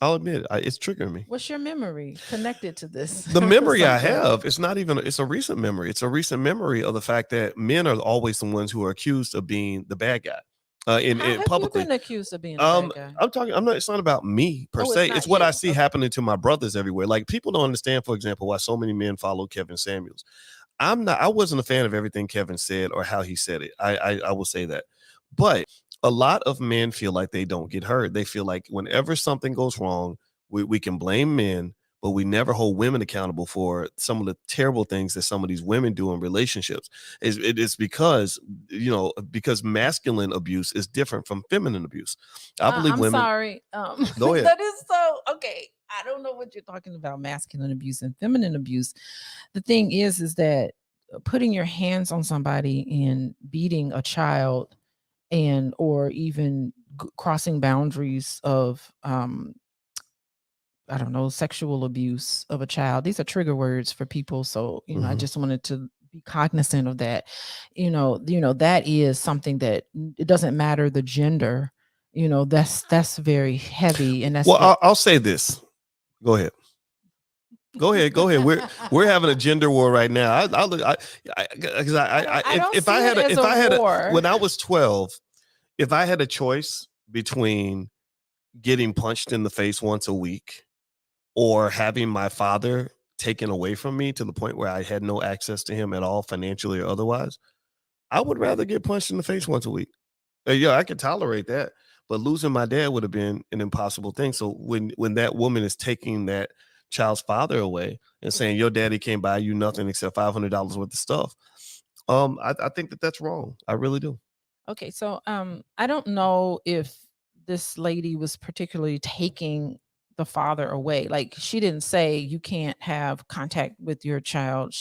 I'll admit it's triggering me. What's your memory connected to this? The memory I have, it's a recent memory. It's a recent memory of the fact that men are always the ones who are accused of being the bad guy. In publicly. You been accused of being a bad guy? It's not about me per se. It's what I see happening to my brothers everywhere. Like, people don't understand, for example, why so many men follow Kevin Samuels. I wasn't a fan of everything Kevin said or how he said it. I will say that. But a lot of men feel like they don't get heard. They feel like whenever something goes wrong, we can blame men, but we never hold women accountable for some of the terrible things that some of these women do in relationships. It's because masculine abuse is different from feminine abuse. I believe women. I'm sorry. Go ahead. That is so okay. I don't know what you're talking about, masculine abuse and feminine abuse. The thing is that putting your hands on somebody and beating a child, and or even crossing boundaries of I don't know, sexual abuse of a child. These are trigger words for people. So, I just wanted to be cognizant of that. That is something that it doesn't matter the gender, that's very heavy. And that's I'll say this. Go ahead. Go ahead. We're having a gender war right now. When I was 12, if I had a choice between getting punched in the face once a week or having my father taken away from me to the point where I had no access to him at all, financially or otherwise, I would rather get punched in the face once a week. Yeah, I could tolerate that, but losing my dad would have been an impossible thing. So when that woman is taking that child's father away and saying your daddy can't buy you nothing except $500 worth of stuff, I think that's wrong. I really do. Okay, so I don't know if this lady was particularly taking the father away. Like, she didn't say you can't have contact with your child.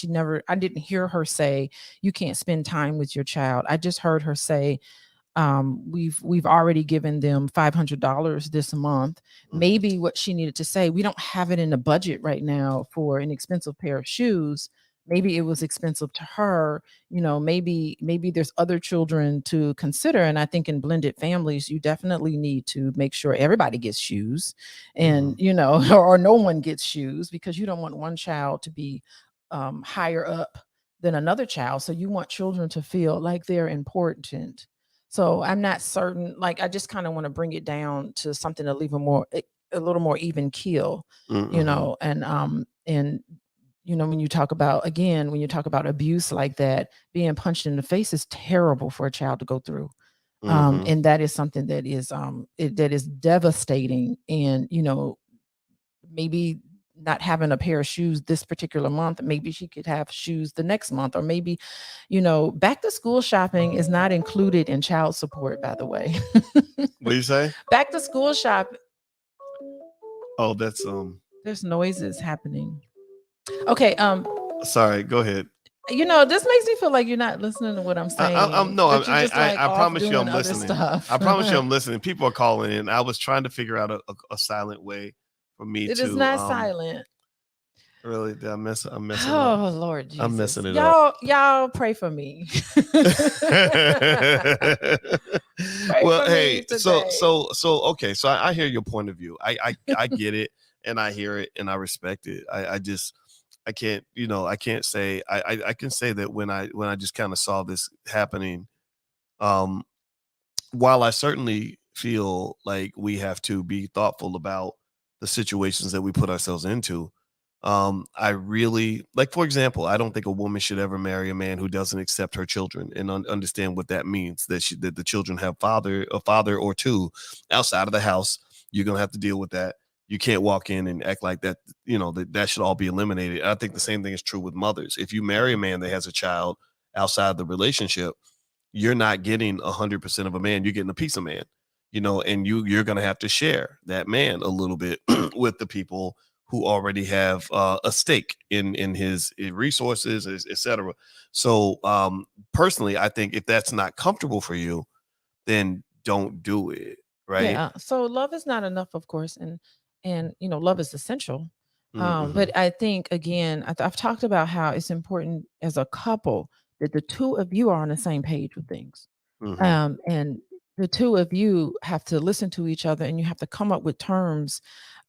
I didn't hear her say you can't spend time with your child. I just heard her say we've already given them $500 this month. Maybe what she needed to say, we don't have it in the budget right now for an expensive pair of shoes. Maybe it was expensive to her. Maybe there's other children to consider. And I think in blended families, you definitely need to make sure everybody gets shoes, and or no one gets shoes, because you don't want one child to be higher up than another child. So you want children to feel like they're important. So I'm not certain. Like, I just kind of want to bring it down to something a little more even keel. When you talk about abuse like that, being punched in the face is terrible for a child to go through. And that is something that is devastating. And, maybe not having a pair of shoes this particular month, maybe she could have shoes the next month, or maybe, back to school shopping is not included in child support, by the way. What do you say? Back to school shop. Oh, that's there's noises happening. Okay. Sorry, go ahead. You know, this makes me feel like you're not listening to what I'm saying. I promise you I'm listening. Stuff. I promise you I'm listening. People are calling in. I was trying to figure out a silent way for me to. It is not silent. Really? Did I'm messing up. Oh, Lord Jesus. I'm messing it up. Y'all pray for me. Well, hey, so okay. So I hear your point of view. I get it, and I hear it, and I respect it. I can't, I can't say, I can say that when I just kind of saw this happening, while I certainly feel like we have to be thoughtful about the situations that we put ourselves into, I really, like, for example, I don't think a woman should ever marry a man who doesn't accept her children and understand what that means, that the children have a father or two outside of the house. You're going to have to deal with that. You can't walk in and act like that, that should all be eliminated. I think the same thing is true with mothers. If you marry a man that has a child outside the relationship, you're not getting 100% of a man. You're getting a piece of man, and you're going to have to share that man a little bit with the people who already have a stake in his resources, et cetera. So personally, I think if that's not comfortable for you, then don't do it. Right. Yeah. So love is not enough, of course. And love is essential. But I think, again, I've talked about how it's important as a couple that the two of you are on the same page with things. And the two of you have to listen to each other, and you have to come up with terms.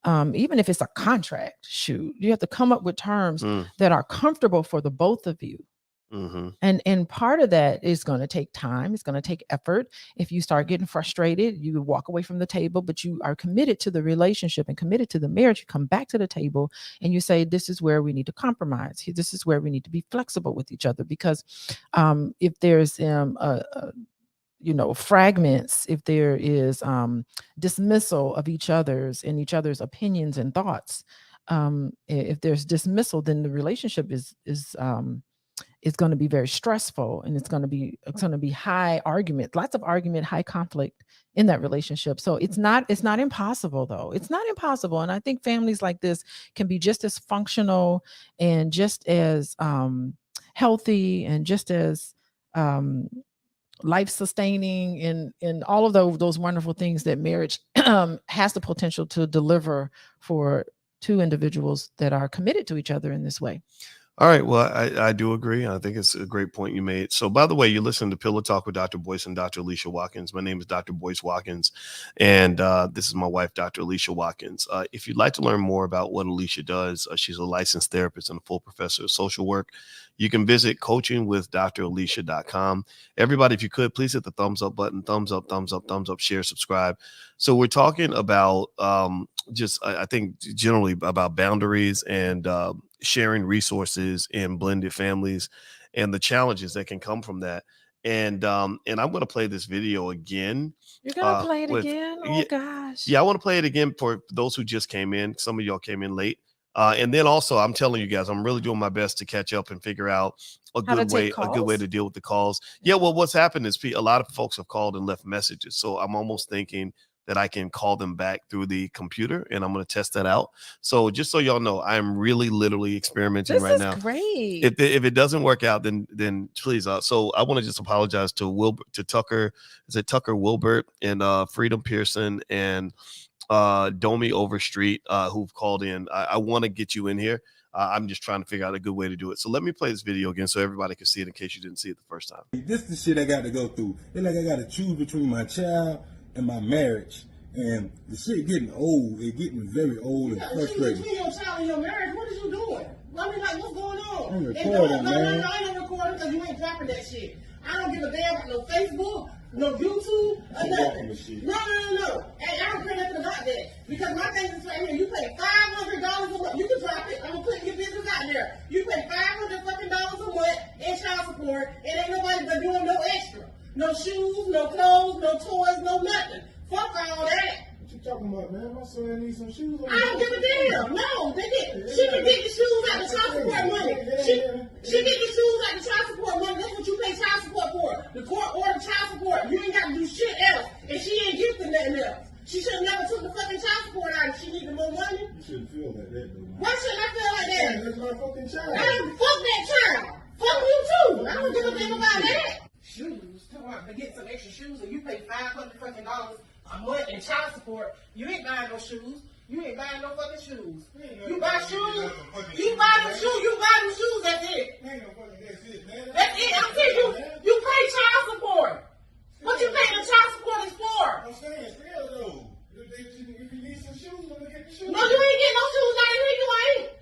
Even if it's a contract, you have to come up with terms that are comfortable for the both of you. And part of that is going to take time. It's going to take effort. If you start getting frustrated, you walk away from the table, but you are committed to the relationship and committed to the marriage. You come back to the table and you say, this is where we need to compromise. This is where we need to be flexible with each other, because if there's fragments, if there is dismissal of each other's opinions and thoughts, if there's dismissal, then the relationship is going to be very stressful, and it's going to be high argument, lots of argument, high conflict in that relationship. So it's not impossible, though. It's not impossible. And I think families like this can be just as functional and just as healthy and just as life sustaining in all of those wonderful things that marriage has the potential to deliver for two individuals that are committed to each other in this way. All right. Well, I do agree. I think it's a great point you made. So, by the way, you listen to Pillow Talk with Dr. Boyce and Dr. Alicia Watkins. My name is Dr. Boyce Watkins, and this is my wife, Dr. Alicia Watkins. If you'd like to learn more about what Alicia does, she's a licensed therapist and a full professor of social work. You can visit coachingwithdralicia.com. Everybody, if you could, please hit the thumbs up button. Thumbs up, share, subscribe. So we're talking about I think generally about boundaries and sharing resources in blended families and the challenges that can come from that. And I'm going to play this video again. You're going to play it again? Oh, gosh. Yeah, I want to play it again for those who just came in. Some of y'all came in late. And then also, I'm telling you guys, I'm really doing my best to catch up and figure out a good way to deal with the calls. Yeah, well, what's happened is a lot of folks have called and left messages. So I'm almost thinking that I can call them back through the computer, and I'm going to test that out. So just so y'all know, I'm really literally experimenting right now. This is great. If it doesn't work out, then please. So I want to just apologize to Tucker. Is it Tucker Wilbert and Freedom Pearson and Domi Overstreet who've called in. I want to get you in here. I'm just trying to figure out a good way to do it. So let me play this video again so everybody can see it in case you didn't see it the first time. This is the shit I got to go through. It's like I got to choose between my child and my marriage. And the shit getting old. It's getting very old and frustrating. Between your child and your marriage, what is you doing? I mean, like, what's going on? I'm recording, man. No, I ain't recording because you ain't dropping that shit. I don't give a damn about no Facebook, no YouTube, or nothing. No. And I don't care nothing about that. Because my thing is right here, you pay $500 a month. You can drop it. I'm going to put your business out there. You pay $500 fucking dollars a month in child support, and ain't nobody but doing no extra. No shoes, no clothes, no toys, no nothing. Fuck all that. What you talking about, man? My son needs some shoes. I don't give a damn. No, she can get the shoes out of child support money. She get the shoes out of child support money. That's what you pay child support for. The court ordered child support. You ain't got to do shit else. And she ain't gifting nothing else. She should have never took the fucking child support out if she needed more money. You shouldn't feel like that, though. Why shouldn't I feel like that? That's my fucking child. I don't fuck that child. Fuck you shoes. I don't give a damn about that. Shoes. Come on, to get some extra shoes, and you pay $500 fucking a month in child support. You ain't buying no shoes. You ain't buying no fucking shoes. You buy shoes. You buy them shoes. You buy them shoes. That's it. That's it. I'm telling you. You pay child support. What you paying the child support is for? I'm saying, still though. If you need some shoes, I'm gonna get the shoes. No, you ain't getting no shoes out of here. You ain't.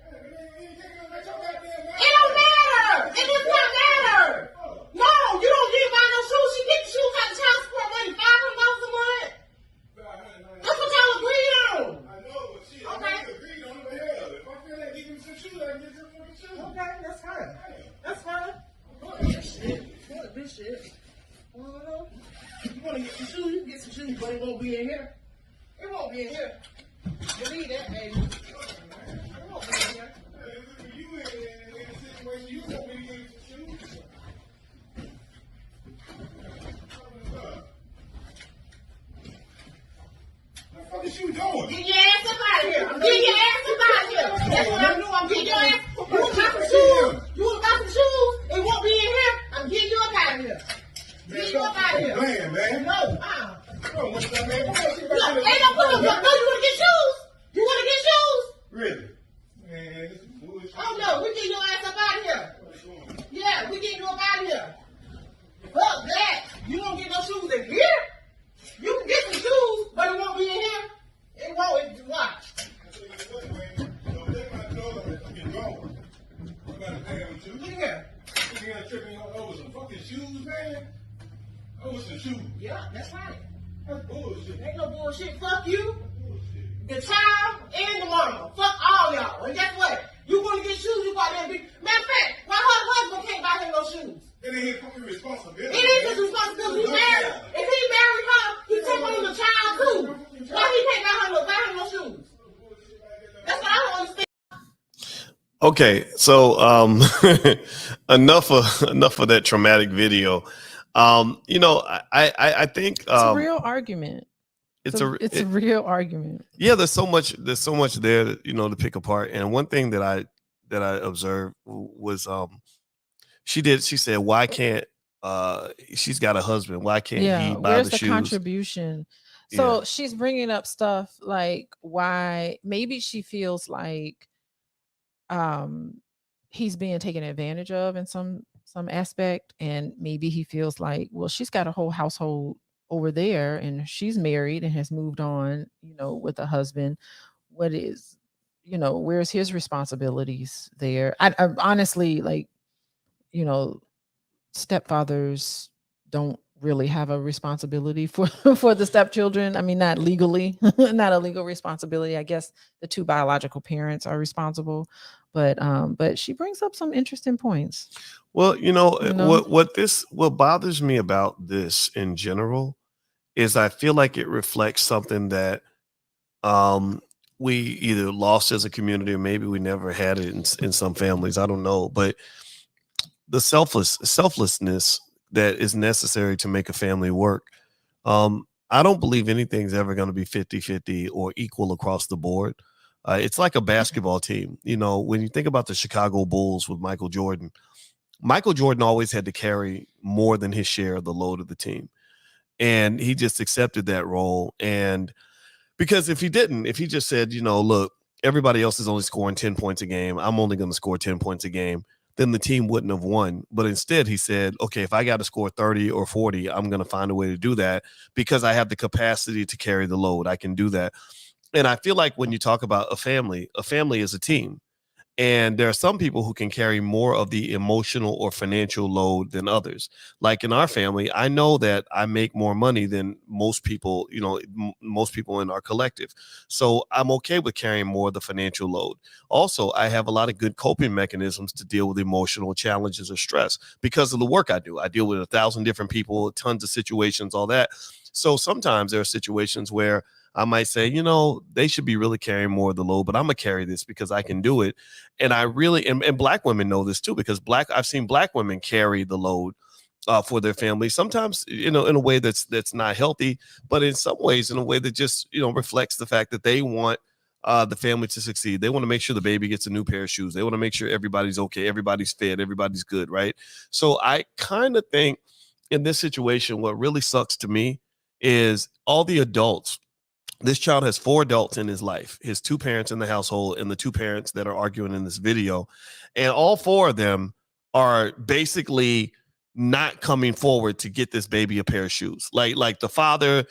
It don't matter. It does not matter. No, you don't get buy no shoes. She get the shoes out of child support money, $500 a month. That's what y'all agreed on. I know, but shit, okay. I agreed on it, but hell, if I feel like getting some shoes, I can get some fucking shoes. Okay, that's fine. That's fine. Fuck this shit. You want to get some shoes, you can get some shoes, but it won't be in here. It won't be in here. Believe that, baby. It won't be in here. You in a situation, you want me to get some shoes? What the fuck is you doing? Get your ass up out of here. I'm getting your ass up out of here. That's what I'm doing. I'm getting your ass. You want to buy some shoes? You want to buy some shoes? It won't be in here. I'm getting you up out of here. Get you up out of here. Man. No. Oh, what's that, man? Look, ain't no put up. No, you want to get shoes? You want to get shoes? Really? Man, this is bullshit. Oh, no. We getting your ass up out of here. Yeah, we getting you up out of here. Fuck that. You won't get no shoes in here? You can get some shoes, but it won't be in here. It won't. It's watch. Yeah. You got tripping over some fucking shoes, man? Over some shoes. Yeah, that's right. That's bullshit. Ain't no bullshit. Fuck you, the child, and the mama. Fuck all y'all. And guess what? You want to get shoes, you got that big. Matter of fact, why her husband can't buy him no shoes? It ain't his fucking responsibility. It is his responsibility. He married. If he married her, he take on the child too. Why he can't buy him no shoes? That's what I don't understand. Okay, so enough of that traumatic video. I think it's a real argument. It's a real argument. Yeah, there's so much there to pick apart. And one thing that I observed was she said, why can't she's got a husband, why can't he buy where's the shoes? Contribution? So she's bringing up stuff like why maybe she feels like he's being taken advantage of in some aspect, and maybe he feels like, well, she's got a whole household over there and she's married and has moved on, with a husband. What is, where's his responsibilities there? I honestly, like, stepfathers don't really have a responsibility for the stepchildren. I mean, not legally, not a legal responsibility. I guess the two biological parents are responsible, but she brings up some interesting points. Well, what bothers me about this in general is I feel like it reflects something that we either lost as a community or maybe we never had it in some families. I don't know, but the selflessness that is necessary to make a family work. I don't believe anything's ever going to be 50-50 or equal across the board. It's like a basketball team. When you think about the Chicago Bulls with Michael Jordan always had to carry more than his share of the load of the team. And he just accepted that role. And because if he just said, look, everybody else is only scoring 10 points a game, I'm only going to score 10 points a game, then the team wouldn't have won. But instead he said, okay, if I got to score 30 or 40, I'm going to find a way to do that because I have the capacity to carry the load. I can do that. And I feel like when you talk about a family is a team. And there are some people who can carry more of the emotional or financial load than others. Like in our family, I know that I make more money than most people, most people in our collective. So I'm okay with carrying more of the financial load. Also, I have a lot of good coping mechanisms to deal with emotional challenges or stress because of the work I do. I deal with 1,000 different people, tons of situations, all that. So sometimes there are situations where I might say, they should be really carrying more of the load, but I'm gonna carry this because I can do it. And I really, and black women know this too, because I've seen black women carry the load for their family. Sometimes, in a way that's not healthy, but in some ways in a way that just, reflects the fact that they want the family to succeed. They want to make sure the baby gets a new pair of shoes. They want to make sure everybody's okay, everybody's fed, everybody's good, right? So I kind of think in this situation, what really sucks to me is all the adults. This child has 4 adults in his life, his 2 parents in the household and the 2 parents that are arguing in this video. And all 4 of them are basically not coming forward to get this baby a pair of shoes. Like the father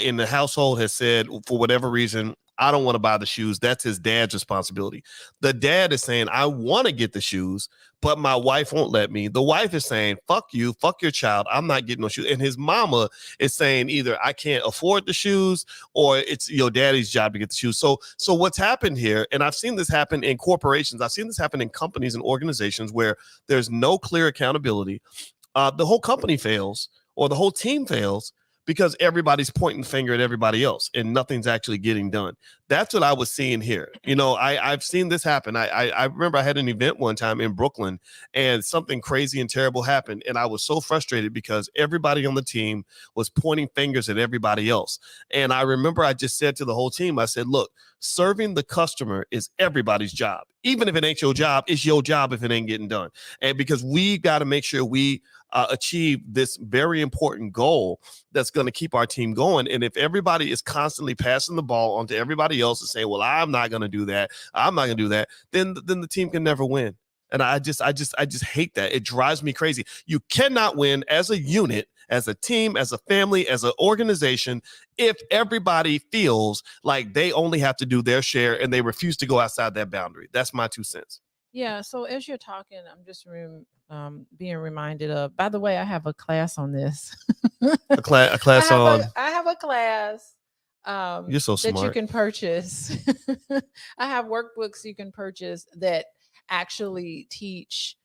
in the household has said, for whatever reason, I don't want to buy the shoes. That's his dad's responsibility. The dad is saying, I want to get the shoes, but my wife won't let me. The wife is saying, fuck you, fuck your child. I'm not getting no shoes. And his mama is saying either I can't afford the shoes or it's your daddy's job to get the shoes. So what's happened here, and I've seen this happen in corporations, I've seen this happen in companies and organizations where there's no clear accountability. The whole company fails or the whole team fails because everybody's pointing the finger at everybody else and nothing's actually getting done. That's what I was seeing here. You know, I've seen this happen. I remember I had an event one time in Brooklyn and something crazy and terrible happened. And I was so frustrated because everybody on the team was pointing fingers at everybody else. And I remember I just said to the whole team, I said, look, serving the customer is everybody's job. Even if it ain't your job, it's your job if it ain't getting done. And because we got to make sure we achieve this very important goal that's going to keep our team going. And if everybody is constantly passing the ball onto everybody else and saying, well, I'm not going to do that, I'm not going to do that, then the team can never win. And I just hate that. It drives me crazy. You cannot win as a unit, as a team, as a family, as an organization, if everybody feels like they only have to do their share and they refuse to go outside that boundary. That's my 2 cents. Yeah. So as you're talking, I'm just being reminded of, by the way, I have a class on this. a class on. I have a class. You're so smart. That you can purchase. I have workbooks you can purchase that actually teach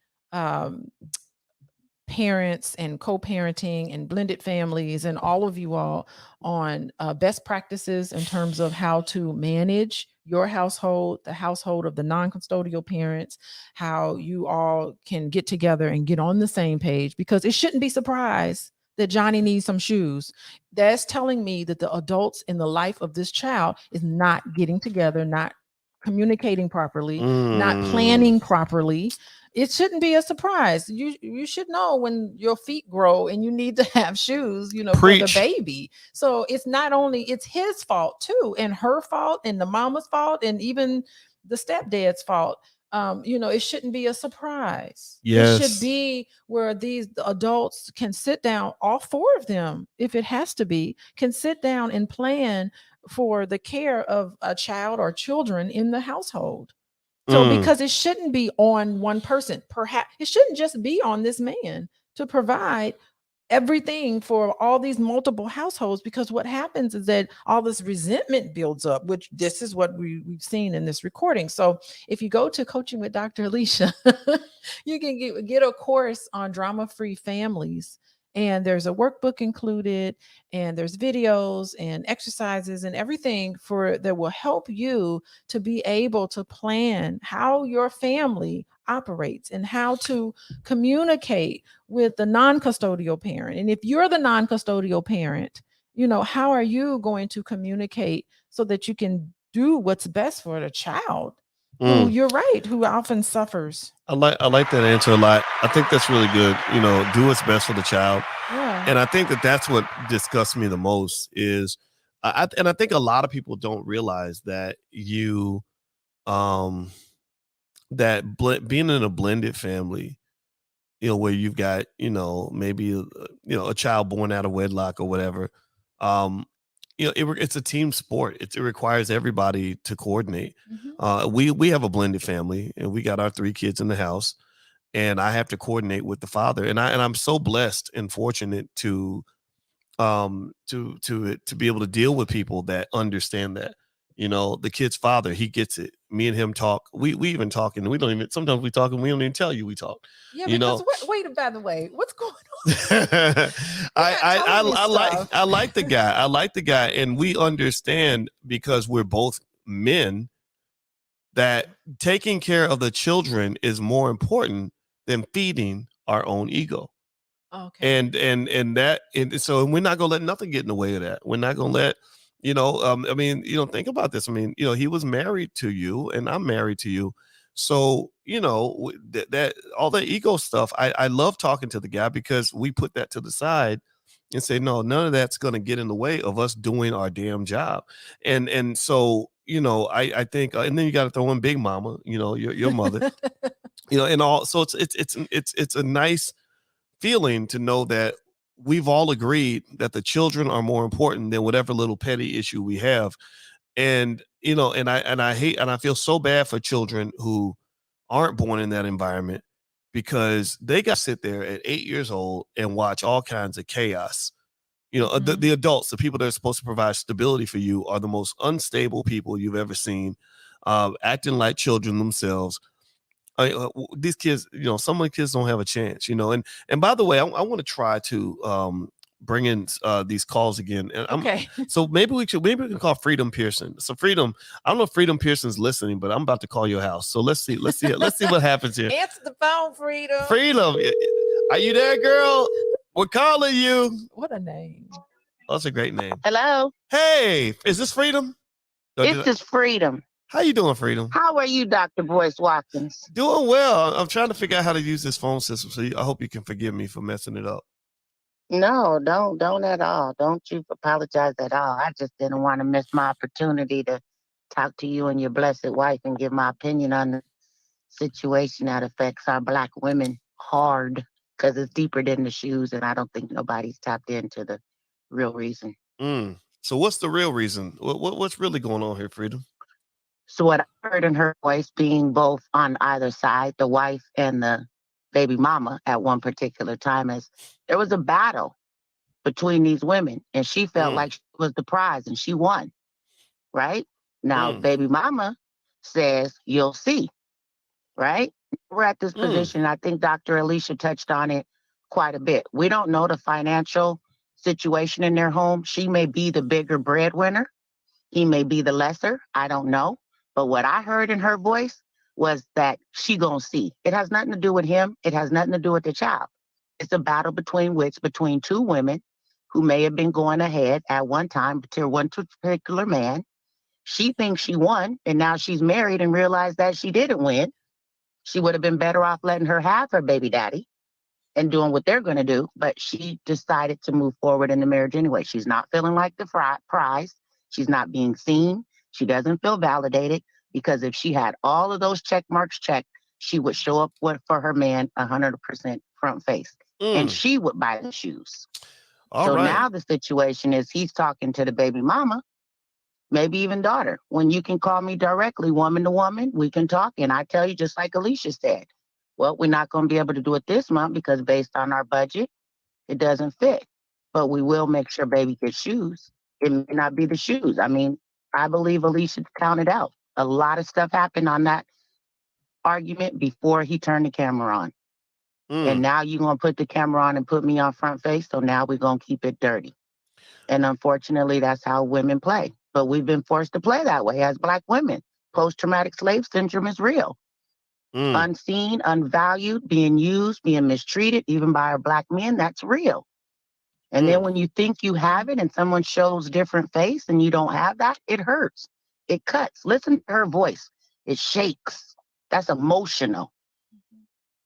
parents and co-parenting and blended families and all of you all on best practices in terms of how to manage your household, the household of the non-custodial parents, how you all can get together and get on the same page, because it shouldn't be surprised that Johnny needs some shoes. That's telling me that the adults in the life of this child is not getting together, not communicating properly, not planning properly. It shouldn't be a surprise. You should know when your feet grow and you need to have shoes, you know, for the baby. So it's not only, it's his fault too, and her fault, and the mama's fault, and even the stepdad's fault. You know, it shouldn't be a surprise. Yes. It should be where these adults can sit down, all 4 of them, if it has to be, can sit down and plan for the care of a child or children in the household. So because it shouldn't be on one person, perhaps it shouldn't just be on this man to provide everything for all these multiple households, because what happens is that all this resentment builds up, which this is what we've seen in this recording. So if you go to Coaching with Dr. Alicia, you can get a course on drama-free families. And there's a workbook included, and there's videos and exercises and everything that will help you to be able to plan how your family operates and how to communicate with the non-custodial parent. And if you're the non-custodial parent, you know, how are you going to communicate so that you can do what's best for the child? Who, you're right, who often suffers. I like that answer a lot. I think that's really good. You know, do what's best for the child. Yeah. And I think that's what disgusts me the most is, I think a lot of people don't realize that being in a blended family, you know, where you've got, you know, maybe, a child born out of wedlock or whatever, you know, it's a team sport. It requires everybody to coordinate. We have a blended family, and we got our 3 kids in the house, and I have to coordinate with the father. And I'm so blessed and fortunate to be able to deal with people that understand that. You know, the kid's father, he gets it. Me and him talk. We even talk, and sometimes we talk and we don't even tell you we talk. Yeah, you because know? wait, by the way, what's going on? I like the guy. I like the guy, and we understand, because we're both men, that taking care of the children is more important than feeding our own ego. Okay. And so we're not gonna let nothing get in the way of that. We're not gonna let I mean, think about this. I mean, he was married to you and I'm married to you. So, that all the ego stuff, I love talking to the guy because we put that to the side and say, no, none of that's going to get in the way of us doing our damn job. And so, I think, and then you got to throw in Big Mama, your mother, and all. So it's a nice feeling to know that we've all agreed that the children are more important than whatever little petty issue we have. And, and I feel so bad for children who aren't born in that environment because they got to sit there at 8 years old and watch all kinds of chaos. The adults, the people that are supposed to provide stability for you are the most unstable people you've ever seen, acting like children themselves. These kids, some of the kids don't have a chance, and by the way, I want to try to bring in these calls again. And okay. So maybe we can call Freedom Pearson. So Freedom, I don't know if Freedom Pearson's listening, but I'm about to call your house. So let's see what happens here. Answer the phone, Freedom. Freedom, are you there, girl? We're calling you. What a name. Oh, that's a great name. Hello. Hey, is this Freedom? This is Freedom. How you doing, Freedom? How are you, Dr. Boyce Watkins? Doing well. I'm trying to figure out how to use this phone system, so I hope you can forgive me for messing it up. No, don't at all. Don't you apologize at all. I just didn't want to miss my opportunity to talk to you and your blessed wife and give my opinion on the situation that affects our Black women hard, because it's deeper than the shoes, and I don't think nobody's tapped into the real reason. So what's the real reason? What's really going on here, Freedom? So what I heard in her voice, being both on either side, the wife and the baby mama at one particular time, is there was a battle between these women, and she felt like she was the prize and she won. Right? Now, baby mama says, you'll see. Right? We're at this position. I think Dr. Alicia touched on it quite a bit. We don't know the financial situation in their home. She may be the bigger breadwinner. He may be the lesser. I don't know. But what I heard in her voice was that she gonna see. It has nothing to do with him. It has nothing to do with the child. It's a battle between two women who may have been going ahead at one time to one particular man. She thinks she won, and now she's married and realized that she didn't win. She would have been better off letting her have her baby daddy and doing what they're going to do, but she decided to move forward in the marriage anyway. She's not feeling like the prize. She's not being seen. She doesn't feel validated, because if she had all of those check marks checked, she would show up for her man 100% front face, and she would buy the shoes. Now the situation is he's talking to the baby mama, maybe even daughter. When you can call me directly, woman to woman, we can talk. And I tell you, just like Alicia said, well, we're not going to be able to do it this month because based on our budget, it doesn't fit. But we will make sure baby gets shoes. It may not be the shoes. I mean, I believe Alicia counted out. A lot of stuff happened on that argument before he turned the camera on. And now you're going to put the camera on and put me on front face. So now we're going to keep it dirty. And unfortunately, that's how women play. But we've been forced to play that way as Black women. Post-traumatic slave syndrome is real. Unseen, unvalued, being used, being mistreated, even by our Black men, that's real. And then when you think you have it and someone shows different face and you don't have that, it hurts. It cuts. Listen to her voice. It shakes. That's emotional.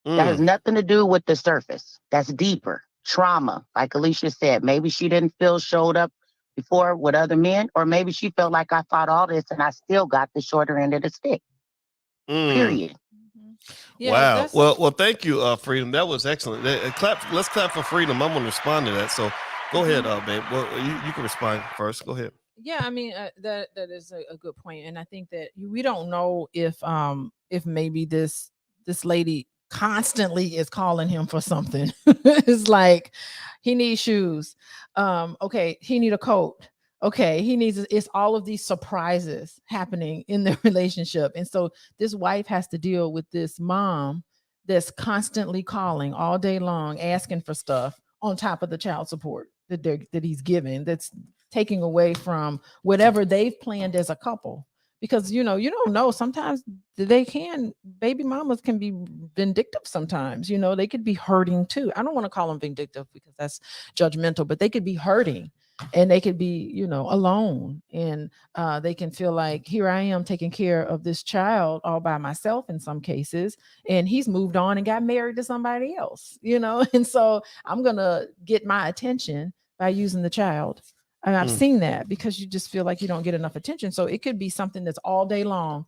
That has nothing to do with the surface. That's deeper. Trauma. Like Alicia said, maybe she didn't feel showed up before with other men, or maybe she felt like I fought all this and I still got the shorter end of the stick. Period. Yeah, wow. Well, thank you, Freedom. That was excellent. Let's clap for Freedom. I'm going to respond to that. So go ahead, babe. Well, you can respond first. Go ahead. Yeah, I mean, that is a good point. And I think that we don't know if maybe this lady constantly is calling him for something. It's like he needs shoes. Okay, he need a coat. Okay, it's all of these surprises happening in their relationship. And so this wife has to deal with this mom that's constantly calling all day long, asking for stuff on top of the child support that he's giving, that's taking away from whatever they've planned as a couple. Because, you don't know, sometimes baby mamas can be vindictive sometimes, they could be hurting too. I don't want to call them vindictive because that's judgmental, but they could be hurting. and they could be, you know, alone, and they can feel like, here I am taking care of this child all by myself in some cases, and he's moved on and got married to somebody else, you know. And so I'm gonna get my attention by using the child. And I've seen that, because you just feel like you don't get enough attention. So it could be something that's all day long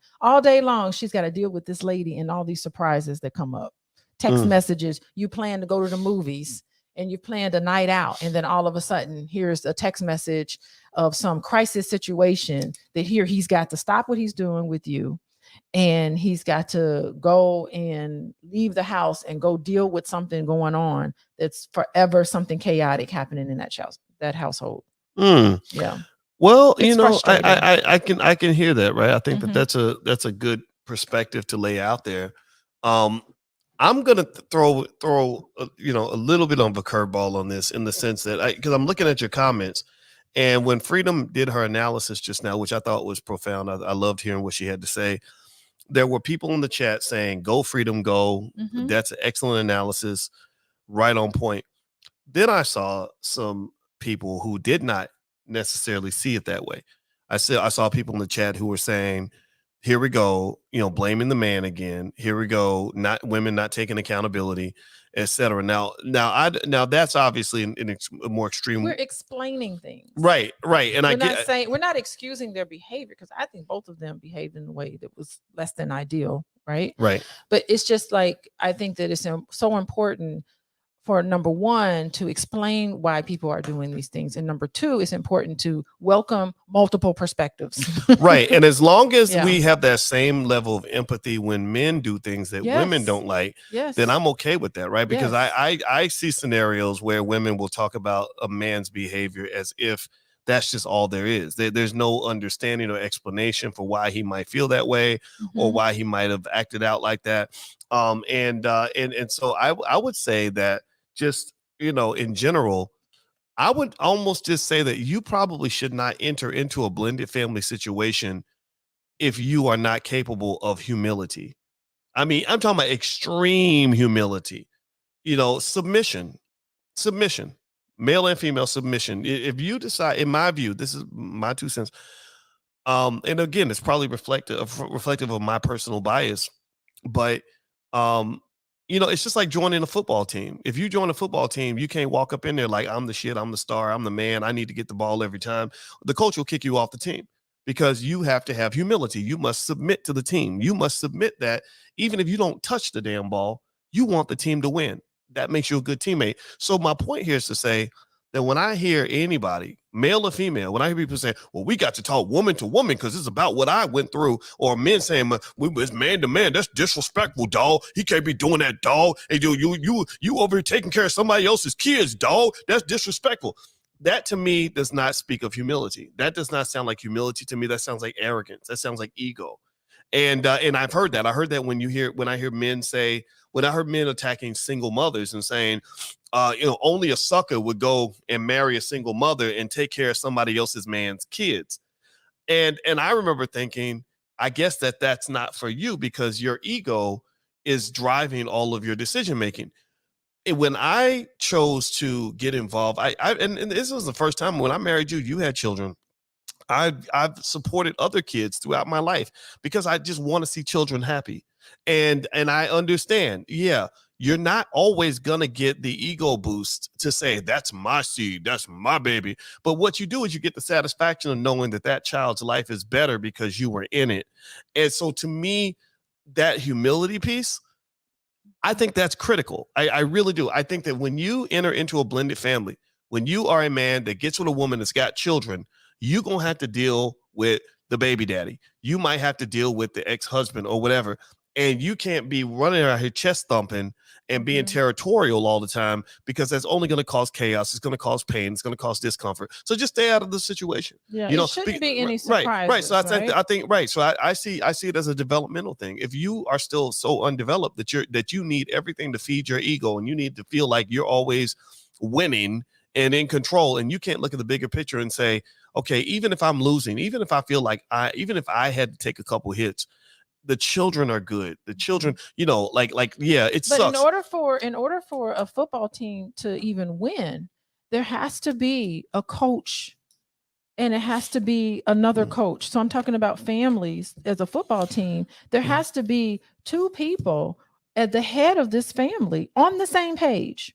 she's got to deal with this lady and all these surprises that come up. Text messages, you plan to go to the movies and you planned a night out, and then all of a sudden here's a text message of some crisis situation that here he's got to stop what he's doing with you, and he's got to go and leave the house and go deal with something going on that's forever something chaotic happening in that household. Yeah. Well, It's you know, frustrating. I can hear that, right? I think that that's a good perspective to lay out there. I'm gonna throw you know, a little bit of a curveball on this, in the sense that because I'm looking at your comments, and when Freedom did her analysis just now, which I thought was profound, I loved hearing what she had to say. There were people in the chat saying, "Go Freedom, go." That's an excellent analysis, right on point. Then I saw some people who did not necessarily see it that way. I saw people in the chat who were saying, here we go, you know, blaming the man again. Here we go, women not taking accountability, etc. Now that's obviously a more extreme. We're explaining things. Right. And we're not excusing their behavior, because I think both of them behaved in a way that was less than ideal, right? Right. But it's just like, I think that it's so important for, number one, to explain why people are doing these things, and number two, it's important to welcome multiple perspectives. Right. And as long as we have that same level of empathy when men do things that women don't like, then I'm okay with that, right? Because I see scenarios where women will talk about a man's behavior as if that's just all there is. There's no understanding or explanation for why he might feel that way, or why he might have acted out like that. And so I would say that, just, you know, in general, I would almost just say that you probably should not enter into a blended family situation if you are not capable of humility. I mean, I'm talking about extreme humility, you know, submission, male and female submission. If you decide, in my view, this is my 2 cents. And again, it's probably reflective of my personal bias, but you know, it's just like joining a football team. If you join a football team, you can't walk up in there like, I'm the shit, I'm the star, I'm the man, I need to get the ball every time. The coach will kick you off the team, because you have to have humility. You must submit to the team. You must submit that even if you don't touch the damn ball, you want the team to win. That makes you a good teammate. So my point here is to say that when I hear anybody, male or female, when I hear people say, well, we got to talk woman to woman because it's about what I went through, or men saying, it's man to man, that's disrespectful, dog. He can't be doing that, dog. Hey, you over here taking care of somebody else's kids, dog. That's disrespectful. That to me does not speak of humility. That does not sound like humility to me. That sounds like arrogance. That sounds like ego. And I've heard that. I heard that when I hear men say, when I heard men attacking single mothers and saying, you know, only a sucker would go and marry a single mother and take care of somebody else's man's kids. And I remember thinking, I guess that's not for you, because your ego is driving all of your decision making. And when I chose to get involved, and this was the first time when I married you, you had children. I've supported other kids throughout my life because I just want to see children happy. And I understand, you're not always going to get the ego boost to say, that's my seed, that's my baby. But what you do is you get the satisfaction of knowing that child's life is better because you were in it. And so to me, that humility piece, I think that's critical. I really do. I think that when you enter into a blended family, when you are a man that gets with a woman that's got children, you're going to have to deal with the baby daddy. You might have to deal with the ex-husband or whatever. And you can't be running around here chest thumping and being territorial all the time, because that's only going to cause chaos. It's going to cause pain. It's going to cause discomfort. So just stay out of the situation. Yeah, you know, it shouldn't be any surprises. Right. So I think right. So I see it as a developmental thing. If you are still so undeveloped that you need everything to feed your ego, and you need to feel like you're always winning and in control, and you can't look at the bigger picture and say, okay, even if I'm losing, even if I feel like even if I had to take a couple hits, the children are good. The children, you know, like, yeah, it sucks. But in order for a football team to even win, there has to be a coach and it has to be another coach. So I'm talking about families as a football team. There has to be two people at the head of this family on the same page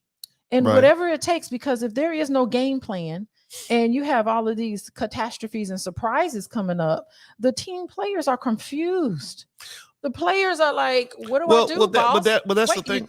and whatever it takes, because if there is no game plan and you have all of these catastrophes and surprises coming up, the team players are confused. The players are like, what do I do, boss? But that's the thing.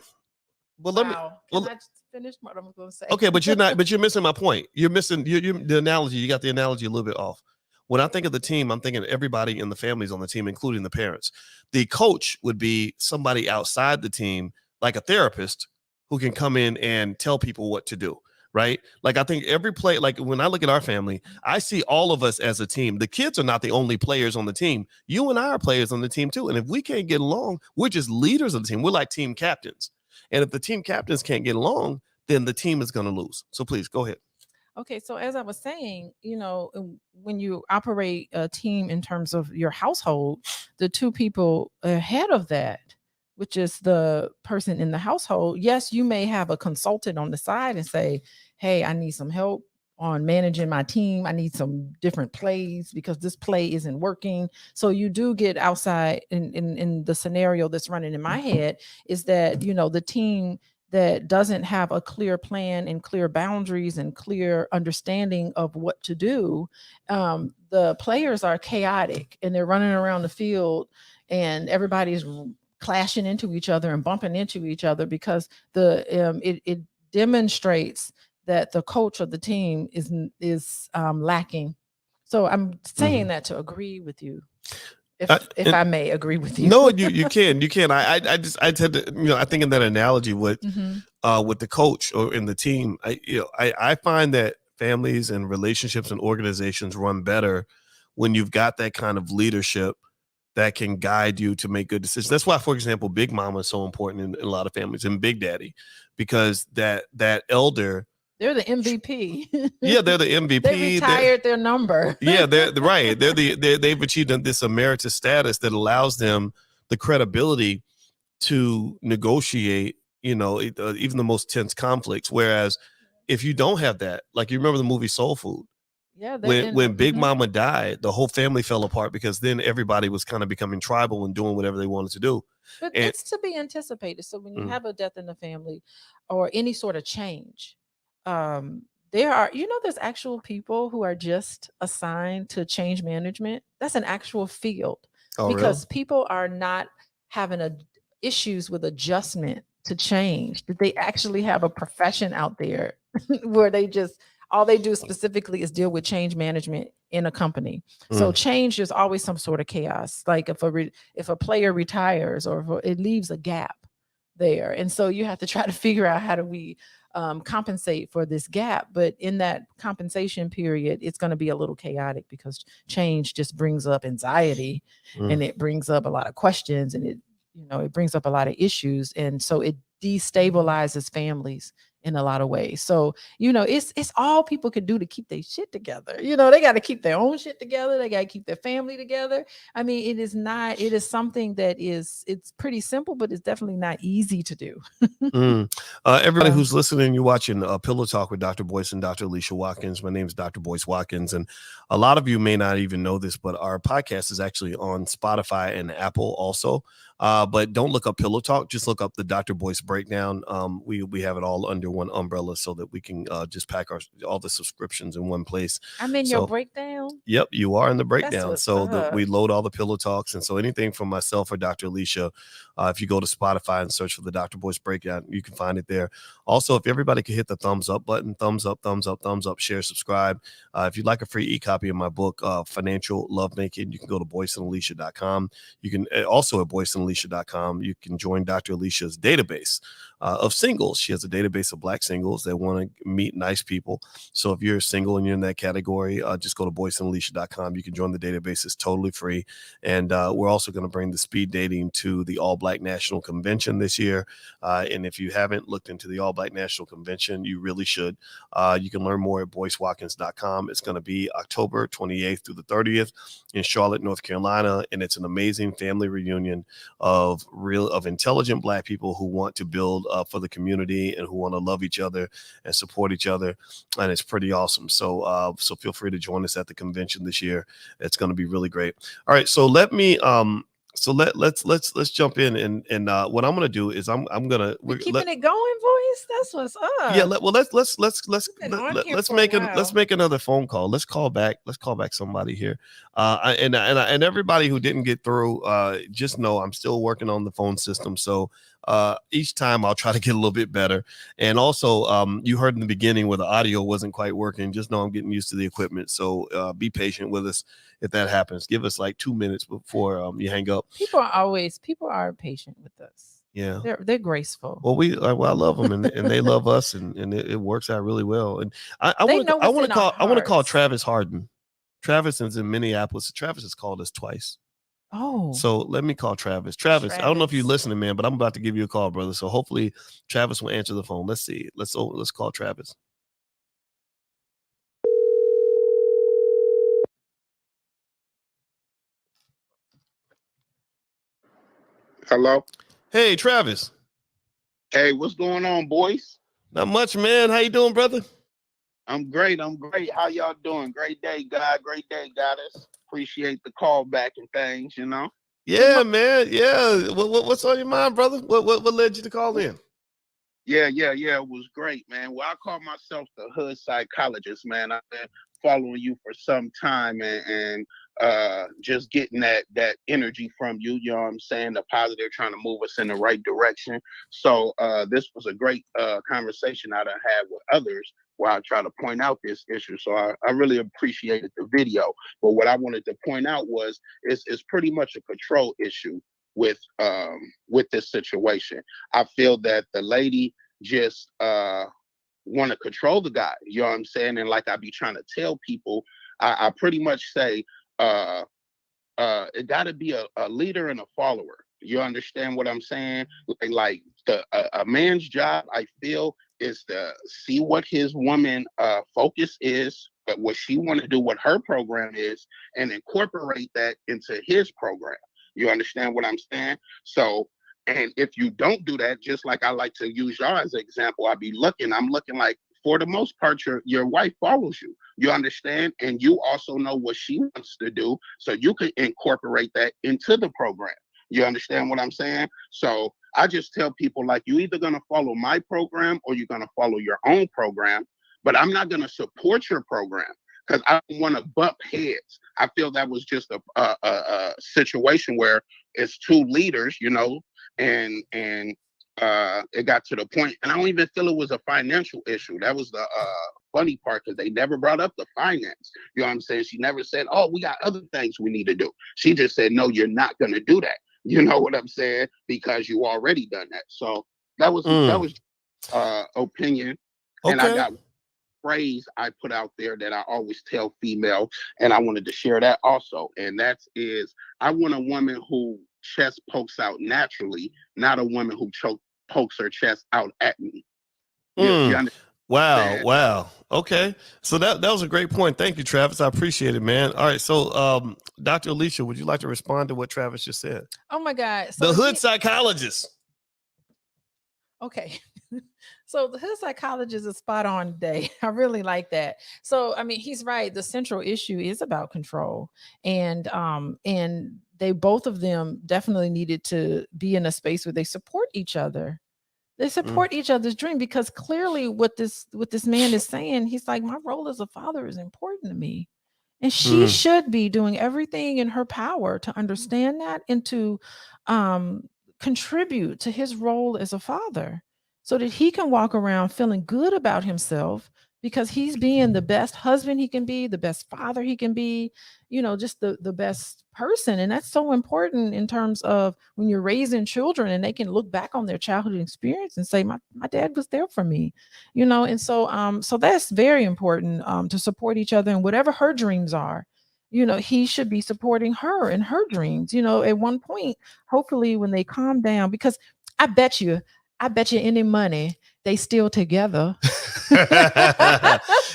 Well, let me. Can I just finish what I'm going to say? Okay, but you're missing my point. You're missing the analogy. You got the analogy a little bit off. When I think of the team, I'm thinking everybody in the families on the team, including the parents. The coach would be somebody outside the team, like a therapist, who can come in and tell people what to do. Right? Like I think every play, like when I look at our family, I see all of us as a team. The kids are not the only players on the team. You and I are players on the team too. And if we can't get along, we're just leaders of the team. We're like team captains. And if the team captains can't get along, then the team is going to lose. So please go ahead. Okay, so as I was saying, when you operate a team in terms of your household, the two people ahead of that, which is the person in the household, yes, you may have a consultant on the side and say, hey, I need some help on managing my team. I need some different plays because this play isn't working. So you do get outside in the scenario that's running in my head is that, the team that doesn't have a clear plan and clear boundaries and clear understanding of what to do, the players are chaotic and they're running around the field and everybody's clashing into each other and bumping into each other because it demonstrates that the coach of the team is lacking. So I'm saying that to agree with you. If I may agree with you. No, you can. I tend to, I think in that analogy with the coach or in the team, I find that families and relationships and organizations run better when you've got that kind of leadership that can guide you to make good decisions. That's why, for example, Big Mama is so important in a lot of families, and Big Daddy, because that elder. They're the MVP. Yeah, they're the MVP. They retired their number. Yeah, they're right. They've achieved this emeritus status that allows them the credibility to negotiate, even the most tense conflicts. Whereas if you don't have that, like you remember the movie Soul Food, yeah, when Big Mama died, the whole family fell apart because then everybody was kind of becoming tribal and doing whatever they wanted to do. But it's to be anticipated. So when you have a death in the family or any sort of change, there are, there's actual people who are just assigned to change management. That's an actual field because people are not having issues with adjustment to change. That they actually have a profession out there where all they do specifically is deal with change management in a company. So change, there's always some sort of chaos. Like if a player retires or if it leaves a gap there. And so you have to try to figure out how do we compensate for this gap. But in that compensation period, it's going to be a little chaotic because change just brings up anxiety and it brings up a lot of questions and it brings up a lot of issues. And so it destabilizes families in a lot of ways. So, it's all people can do to keep their shit together. They got to keep their own shit together. They got to keep their family together. I mean, it is something that it's pretty simple, but it's definitely not easy to do. Everybody who's listening, you're watching Pillow Talk with Dr. Boyce and Dr. Alicia Watkins. My name is Dr. Boyce Watkins. And a lot of you may not even know this, but our podcast is actually on Spotify and Apple also. But don't look up Pillow Talk. Just look up the Dr. Boyce Breakdown. We have it all under one umbrella so that we can just pack all the subscriptions in one place. I'm in your breakdown. Yep, you are in the breakdown. So that we load all the Pillow Talks. And so anything from myself or Dr. Alicia, if you go to Spotify and search for the Dr. Boyce Breakdown, you can find it there. Also, if everybody could hit the thumbs up button, thumbs up, share, subscribe. If you'd like a free e-copy of my book, Financial Love Naked, you can go to boyceandalicia.com. You can also at boyceandalicia.com, you can join Dr. Alicia's database of singles. She has a database of Black singles that want to meet nice people. So if you're single and you're in that category, just go to boyceandalicia.com. You can join the database. It's totally free. And we're also going to bring the speed dating to the All Black National Convention this year. And if you haven't looked into the All Black National Convention, you really should. You can learn more at boycewatkins.com. It's going to be October 28th through the 30th in Charlotte, North Carolina. And it's an amazing family reunion of intelligent Black people who want to build for the community and who want to love each other and support each other, and it's pretty awesome. So so feel free to join us at the convention this year. It's going to be really great. All right, so let me so let's jump in and what I'm gonna do is I'm gonna we're keeping it going, Boyce. That's what's up. Yeah, let's make another phone call. Let's call back somebody here. And everybody who didn't get through, just know I'm still working on the phone system. So each time I'll try to get a little bit better. And also, you heard in the beginning where the audio wasn't quite working. Just know I'm getting used to the equipment. So be patient with us if that happens. Give us like 2 minutes before you hang up. People are patient with us. Yeah, they're graceful. Well, I love them, and they love us, and it works out really well. And I want to call Travis Harden. Travis is in Minneapolis. Travis has called us twice. Oh, so let me call Travis. Travis, I don't know if you're listening, man, but I'm about to give you a call, brother. So hopefully Travis will answer the phone. Let's see. Let's call Travis. Hello. Hey, Travis. Hey, what's going on, Boyce? Not much, man. How you doing, brother? I'm great. How y'all doing? Great day, God. Great day, Goddess. Appreciate the call back and things, you know? Yeah, man. Yeah. What's on your mind, brother? What led you to call in? Yeah. It was great, man. Well, I call myself the hood psychologist, man. I've been following you for some time and just getting that energy from you, you know what I'm saying? The positive, trying to move us in the right direction. So this was a great conversation I done had with others where I try to point out this issue. So I really appreciated the video. But what I wanted to point out was it's pretty much a control issue with this situation. I feel that the lady just want to control the guy, you know what I'm saying? And like I be trying to tell people, I pretty much say it got to be a leader and a follower. You understand what I'm saying? Like a man's job, I feel, is to see what his woman focus is, but what she want to do, what her program is, and incorporate that into his program. You understand what I'm saying? So, and if you don't do that, just like I like to use y'all as an example, I'm looking like, for the most part, your wife follows you. You understand? And you also know what she wants to do, so you can incorporate that into the program. You understand what I'm saying? So I just tell people, like, you either gonna follow my program or you're gonna follow your own program, but I'm not gonna support your program because I don't want to bump heads. I feel that was just a situation where it's two leaders, you know, and it got to the point, and I don't even feel it was a financial issue. That was the funny part, because they never brought up the finance. You know what I'm saying? She never said, oh, we got other things we need to do. She just said, no, you're not going to do that. You know what I'm saying? Because you already done that. So that was opinion. Okay. And I got phrase I put out there that I always tell female, and I wanted to share that also. And that is, I want a woman who chest pokes out naturally, not a woman who pokes her chest out at me. Wow. Okay. So that was a great point. Thank you, Travis. I appreciate it, man. All right. So Dr. Alicia, would you like to respond to what Travis just said? Oh my God. So the hood psychologist. Okay. So the hood psychologist is spot on today. I really like that. So, I mean, he's right. The central issue is about control, and they, both of them, definitely needed to be in a space where they support each other. They support each other's dream, because clearly what this man is saying, he's like, my role as a father is important to me. And she should be doing everything in her power to understand that and to contribute to his role as a father, so that he can walk around feeling good about himself, because he's being the best husband he can be, the best father he can be, you know, just the best person. And that's so important in terms of when you're raising children and they can look back on their childhood experience and say, my dad was there for me, you know. And so so that's very important, to support each other, and whatever her dreams are, you know, he should be supporting her in her dreams, you know, at one point, hopefully when they calm down, because I bet you any money they still together.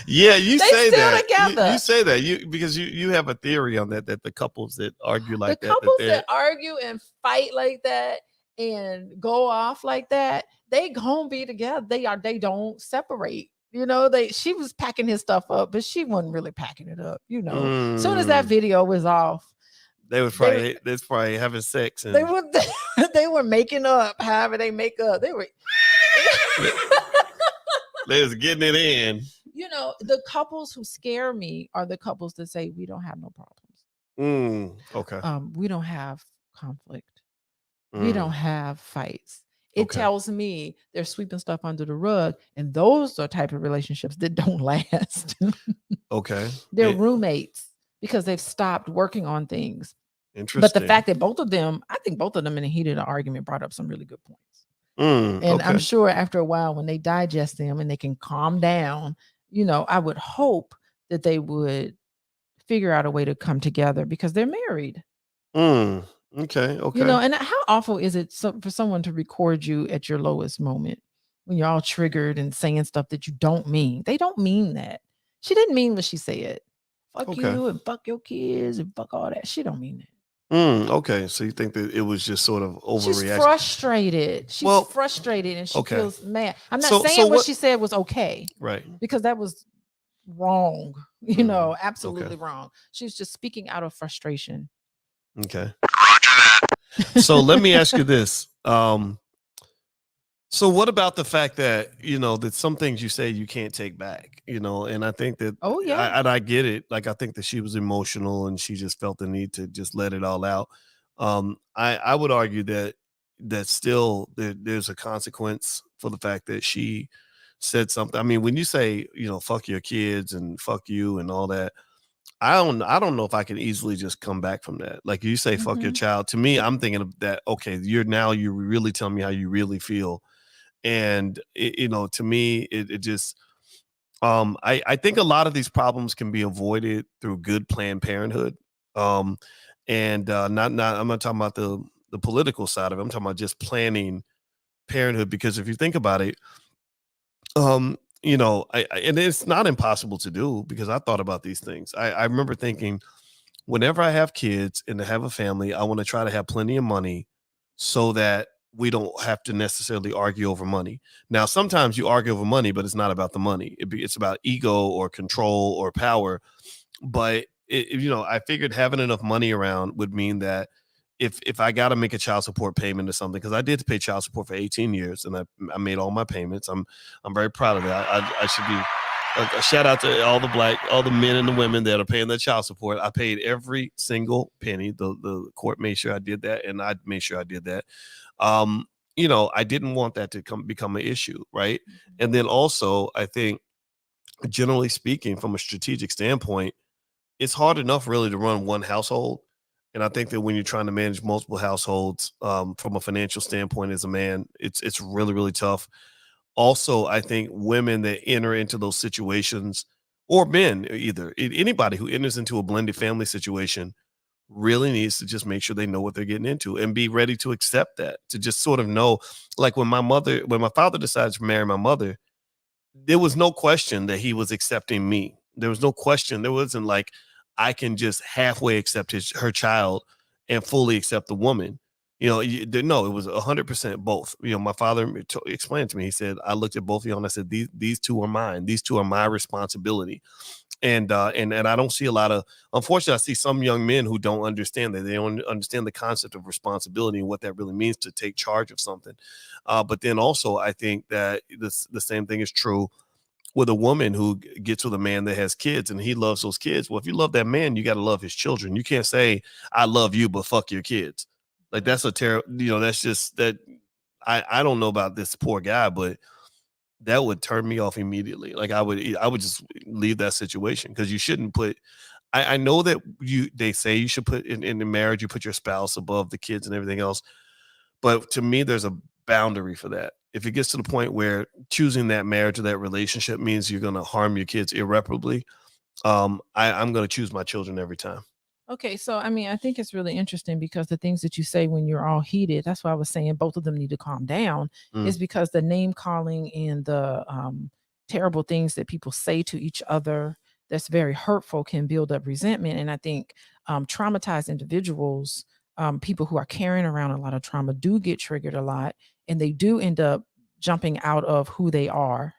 Yeah, you They say still that. together. You say that because you have a theory on that the couples that argue like The that, couples that that argue and fight like that and go off like that, they gonna be together. They don't separate. You know, she was packing his stuff up, but she wasn't really packing it up. You know, soon as that video was off, they was probably having sex and they were they were making up. However, they make up. They were. they was getting it in. You know, the couples who scare me are the couples that say we don't have no problems. Okay. We don't have conflict. We don't have fights. It tells me they're sweeping stuff under the rug, and those are type of relationships that don't last. Okay. They're roommates because they've stopped working on things. Interesting. But the fact that I think both of them in the heat of the argument brought up some really good points. And I'm sure after a while, when they digest them and they can calm down, you know, I would hope that they would figure out a way to come together because they're married. Okay. You know, and how awful is it for someone to record you at your lowest moment when you're all triggered and saying stuff that you don't mean? They don't mean that. She didn't mean what she said. Fuck you and fuck your kids and fuck all that. She don't mean that. Okay. So you think that it was just sort of overreaction? She's frustrated. She's frustrated and she feels mad. I'm not saying what she said was okay. Right. Because that was wrong. You know, absolutely wrong. She was just speaking out of frustration. Okay. So let me ask you this. So what about the fact that, you know, that some things you say you can't take back, you know, and I think that, I get it. Like, I think that she was emotional and she just felt the need to just let it all out. I would argue that still there's a consequence for the fact that she said something. I mean, when you say, you know, fuck your kids and fuck you and all that, I don't know if I can easily just come back from that. Like you say, fuck your child. To me, I'm thinking of that. Okay, you're really telling me how you really feel. And you know, to me, it just, I think a lot of these problems can be avoided through good Planned Parenthood. And not, I'm not talking about the political side of it. I'm talking about just planning parenthood, because if you think about it, you know, and it's not impossible to do, because I thought about these things. I remember thinking, whenever I have kids and to have a family, I want to try to have plenty of money so that we don't have to necessarily argue over money. Now, sometimes you argue over money, but it's not about the money. It's about ego or control or power. But you know, I figured having enough money around would mean that if I got to make a child support payment or something, because I did pay child support for 18 years and I made all my payments. I'm very proud of that. I should be a shout out to all the men and the women that are paying their child support. I paid every single penny. The court made sure I did that, and I made sure I did that. You know, I didn't want that to become an issue, right? And then also, I think, generally speaking, from a strategic standpoint, it's hard enough really to run one household. And I think that when you're trying to manage multiple households, from a financial standpoint as a man, it's really, really tough. Also, I think women that enter into those situations, or men, either anybody who enters into a blended family situation, really needs to just make sure they know what they're getting into and be ready to accept that, to just sort of know, like when my father decided to marry my mother, there was no question that he was accepting me. There was no question. There wasn't like, I can just halfway accept her child and fully accept the woman. You know, no, it was 100% both. You know, my father explained to me, he said, I looked at both of you and I said, these two are mine. These two are my responsibility. And I don't see a lot of, unfortunately, I see some young men who don't understand that. They don't understand the concept of responsibility and what that really means to take charge of something. But then also, I think that the same thing is true with a woman who gets with a man that has kids and he loves those kids. Well, if you love that man, you got to love his children. You can't say, I love you, but fuck your kids. Like, that's a terrible, you know, that's just that. I don't know about this poor guy, but that would turn me off immediately. Like, I would just leave that situation, because you shouldn't put, I know that they say you should put in the marriage, you put your spouse above the kids and everything else. But to me, there's a boundary for that. If it gets to the point where choosing that marriage or that relationship means you're going to harm your kids irreparably, I'm going to choose my children every time. Okay, so I mean, I think it's really interesting because the things that you say when you're all heated, that's why I was saying both of them need to calm down, is because the name calling and the terrible things that people say to each other that's very hurtful can build up resentment. And I think traumatized individuals, people who are carrying around a lot of trauma, do get triggered a lot, and they do end up jumping out of who they are.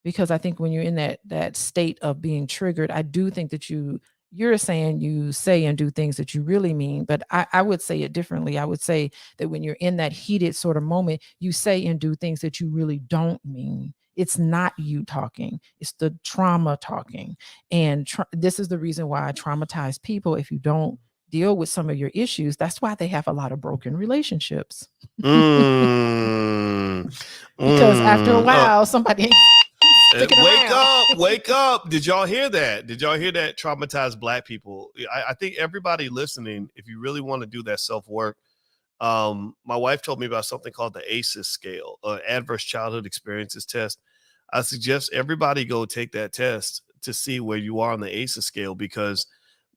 Because I think when you're in that state of being triggered, I do think that you're saying you say and do things that you really mean, but I would say it differently. I would say that when you're in that heated sort of moment, you say and do things that you really don't mean. It's not you talking, it's the trauma talking. And this is the reason why traumatized people, if you don't deal with some of your issues, that's why they have a lot of broken relationships. Because after a while, somebody wake up. Did y'all hear that? Traumatized Black people? I think everybody listening, if you really want to do that self-work, my wife told me about something called the ACEs scale, Adverse Childhood Experiences Test. I suggest everybody go take that test to see where you are on the ACEs scale, because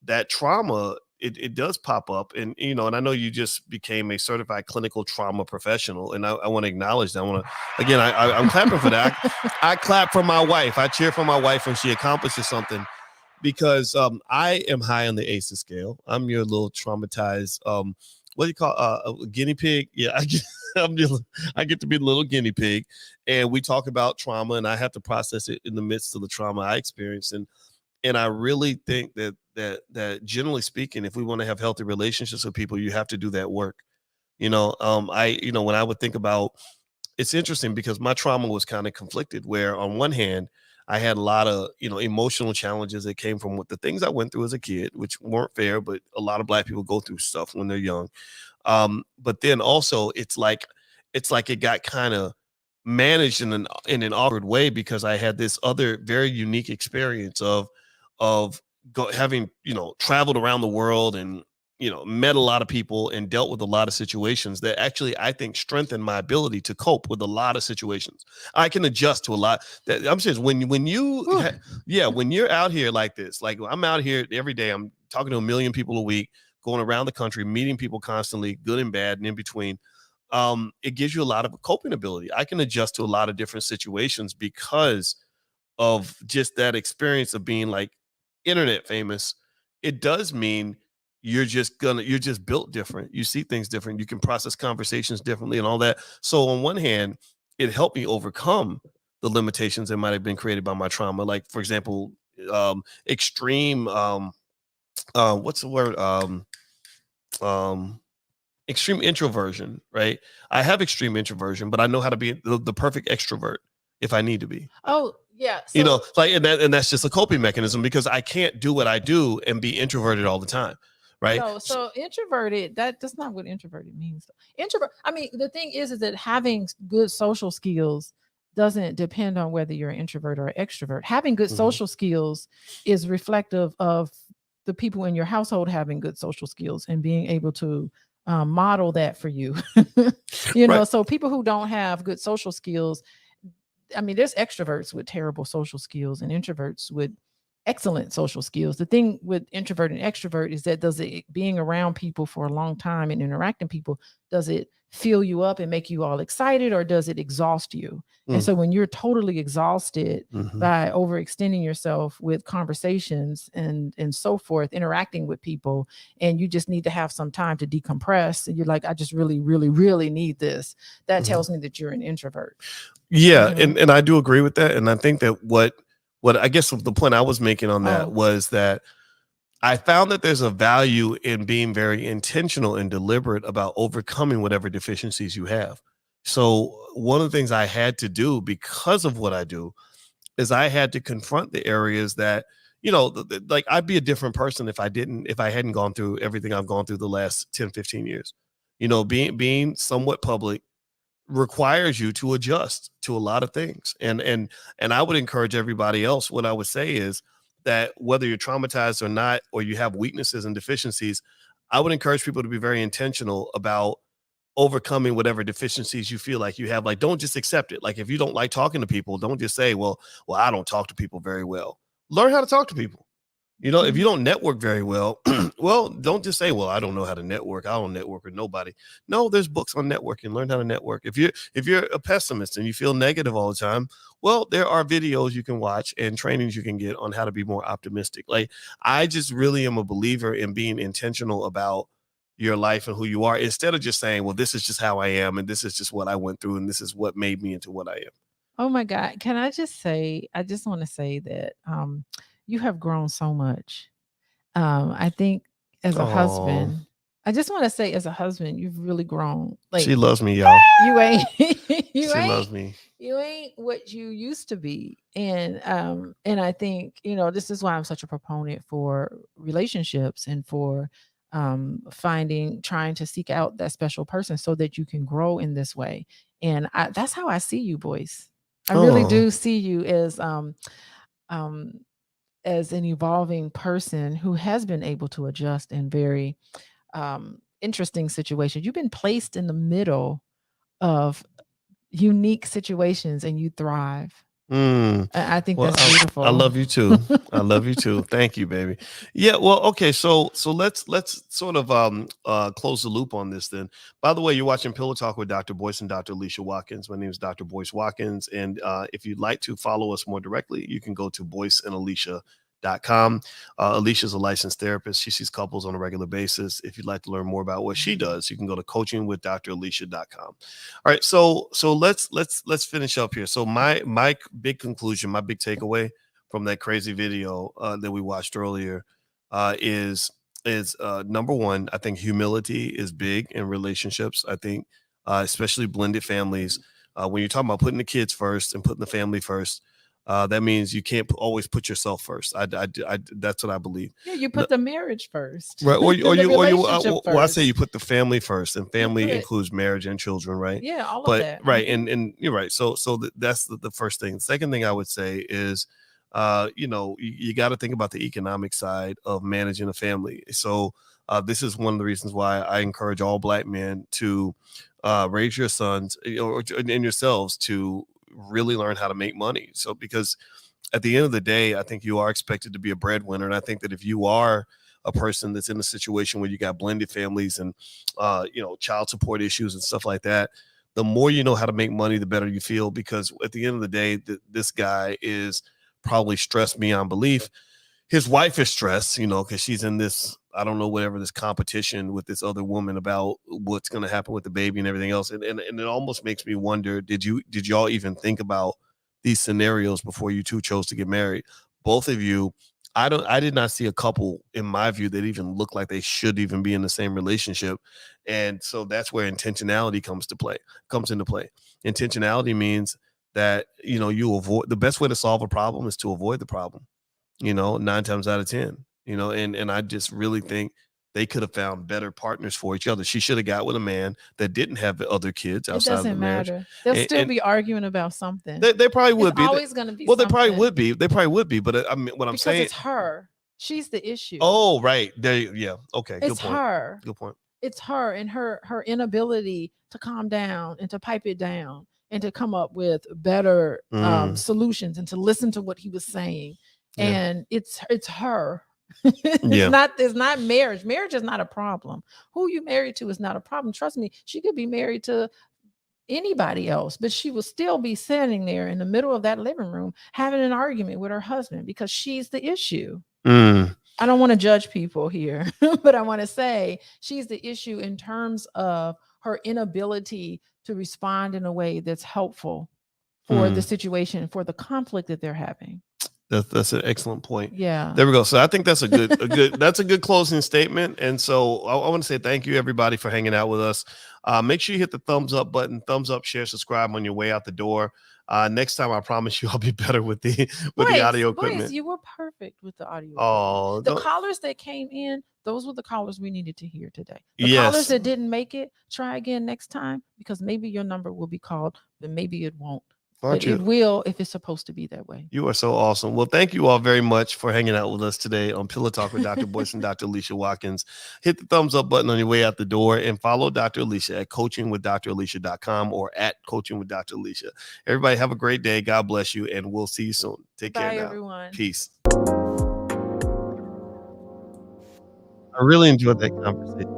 that trauma, it does pop up. And, and I know you just became a certified clinical trauma professional, and I want to acknowledge that. I'm clapping for that. I clap for my wife. I cheer for my wife when she accomplishes something, because I am high on the ACEs scale. I'm your little traumatized, what do you call a guinea pig? Yeah, I get to be the little guinea pig, and we talk about trauma, and I have to process it in the midst of the trauma I experienced. And I really think that generally speaking, if we want to have healthy relationships with people, you have to do that work. When I would think about, it's interesting because my trauma was kind of conflicted, where on one hand, I had a lot of, emotional challenges that came from the things I went through as a kid, which weren't fair, but a lot of Black people go through stuff when they're young. But then also it's like it got kind of managed in an awkward way, because I had this other very unique experience of having, traveled around the world and, met a lot of people and dealt with a lot of situations that actually, I think, strengthened my ability to cope with a lot of situations. I can adjust to a lot. I'm serious. When you're out here like this, like I'm out here every day, I'm talking to 1 million people a week, going around the country, meeting people constantly, good and bad and in between. It gives you a lot of coping ability. I can adjust to a lot of different situations because of just that experience of being like internet famous. It does mean you're just built different. You see things different. You can process conversations differently and all that. So on one hand, it helped me overcome the limitations that might have been created by my trauma. Like, for example, extreme, what's the word? Extreme introversion, right? I have extreme introversion, but I know how to be the perfect extrovert if I need to be. Oh, yeah. So, and that's just a coping mechanism, because I can't do what I do and be introverted all the time, right? No, so introverted, that's not what introverted means. The thing is that having good social skills doesn't depend on whether you're an introvert or an extrovert. Having good social skills is reflective of the people in your household having good social skills and being able to model that for you. Right. So people who don't have good social skills, there's extroverts with terrible social skills and introverts with excellent social skills. The thing with introvert and extrovert is that being around people for a long time and interacting people, does it fill you up and make you all excited, or does it exhaust you? And so when you're totally exhausted by overextending yourself with conversations and so forth, interacting with people, and you just need to have some time to decompress, and you're like, I just really, really, really need this. That tells me that you're an introvert. Yeah. And I do agree with that. And I think that what I guess the point I was making on that was that I found that there's a value in being very intentional and deliberate about overcoming whatever deficiencies you have. So one of the things I had to do because of what I do is I had to confront the areas that, like I'd be a different person if I hadn't gone through everything I've gone through the last 10, 15 years. Being somewhat public requires you to adjust to a lot of things. And I would encourage everybody else, what I would say is that whether you're traumatized or not, or you have weaknesses and deficiencies, I would encourage people to be very intentional about overcoming whatever deficiencies you feel like you have. Like, don't just accept it. Like, if you don't like talking to people, don't just say, well, I don't talk to people very well. Learn how to talk to people. You know, if you don't network very well, well, don't just say, well, I don't know how to network. I don't network with nobody. No, there's books on networking. Learn how to network. If you're a pessimist and you feel negative all the time, well, there are videos you can watch and trainings you can get on how to be more optimistic. Like, I just really am a believer in being intentional about your life and who you are, instead of just saying, well, this is just how I am, and this is just what I went through, and this is what made me into what I am. Oh my God. Can I just say, I just want to say that you have grown so much. I think as a husband, I just want to say as a husband, you've really grown. Like, she loves me, y'all. You ain't Loves me. You ain't what you used to be. And I think, this is why I'm such a proponent for relationships and for trying to seek out that special person so that you can grow in this way. And that's how I see you, Boyce. I really do see you as an evolving person who has been able to adjust in very interesting situations. You've been placed in the middle of unique situations and you thrive. I think that's beautiful. I love you too. I love you too. Thank you, baby. Yeah. Well, okay. So let's sort of close the loop on this then. By the way, you're watching Pillow Talk with Dr. Boyce and Dr. Alicia Watkins. My name is Dr. Boyce Watkins. And if you'd like to follow us more directly, you can go to boyceandalicia.com. Alicia is a licensed therapist. She sees couples on a regular basis. If you'd like to learn more about what she does, you can go to coachingwithdralicia.com. All right, so let's finish up here. So my big conclusion, my big takeaway from that crazy video that we watched earlier is number one, I think humility is big in relationships. I think especially blended families, when you're talking about putting the kids first and putting the family first, that means you can't always put yourself first. That's what I believe. Yeah, you put the marriage first, right? Or you. I say you first. put the family first, and family includes marriage and children, right? Yeah, all of that. Right, and you're right. So that's the first thing. Second thing I would say is, you got to think about the economic side of managing a family. So this is one of the reasons why I encourage all Black men to raise your sons and yourselves to really learn how to make money. So because at the end of the day, I think you are expected to be a breadwinner. And I think that if you are a person that's in a situation where you got blended families and, child support issues and stuff like that, the more you know how to make money, the better you feel. Because at the end of the day, this guy is probably stressed beyond belief. His wife is stressed, because she's in this, I don't know, whatever, this competition with this other woman about what's going to happen with the baby and everything else. And it almost makes me wonder, did y'all even think about these scenarios before you two chose to get married? Both of you, I did not see a couple, in my view, that even look like they should even be in the same relationship. And so that's where intentionality comes into play. Intentionality means that, you avoid, the best way to solve a problem is to avoid the problem. 9 times out of 10, and I just really think they could have found better partners for each other. She should have got with a man that didn't have the other kids outside of the marriage. It doesn't matter. They'll still be arguing about something. They probably would be. Always going to be. Well, they probably would be. They probably would be. But I mean, what I'm saying, it's her. She's the issue. Oh, right. There. Yeah. Okay. It's her. Good point. It's her and her inability to calm down and to pipe it down and to come up with better solutions and to listen to what he was saying. Yeah. And it's her. It's not marriage. Marriage is not a problem. Who you married to is not a problem. Trust me, she could be married to anybody else, but she will still be sitting there in the middle of that living room having an argument with her husband because she's the issue. I don't want to judge people here, but I want to say she's the issue in terms of her inability to respond in a way that's helpful for the situation, for the conflict that they're having. That's an excellent point. Yeah. There we go. So I think that's a good closing statement. And so I want to say thank you everybody for hanging out with us. Make sure you hit the thumbs up button, thumbs up, share, subscribe on your way out the door. Next time, I promise you I'll be better with the audio equipment. Boyce, you were perfect with the audio. Oh, the callers that came in, those were the callers we needed to hear today. The callers that didn't make it, try again next time because maybe your number will be called, but maybe it won't. But it will if it's supposed to be that way. You are so awesome. Well, thank you all very much for hanging out with us today on Pillow Talk with Dr. Boyce and Dr. Alicia Watkins. Hit the thumbs up button on your way out the door and follow Dr. Alicia at coachingwithdralicia.com or at coachingwithdralicia. Everybody have a great day. God bless you, and we'll see you soon. Take care now. Everyone. Peace. I really enjoyed that conversation.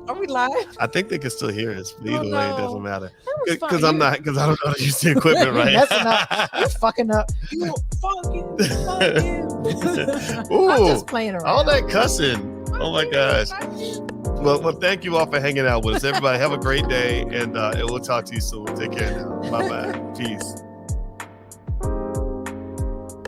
Are we live? I think they can still hear us, but either way, it doesn't matter. That was fun. Because I don't know how to use the equipment right. You're messing up. You're fucking up. You fuck you. Ooh, I'm just playing around. All that cussing. Oh my gosh. Well, thank you all for hanging out with us. Everybody have a great day, and we'll talk to you soon. Take care now. Bye-bye. Peace.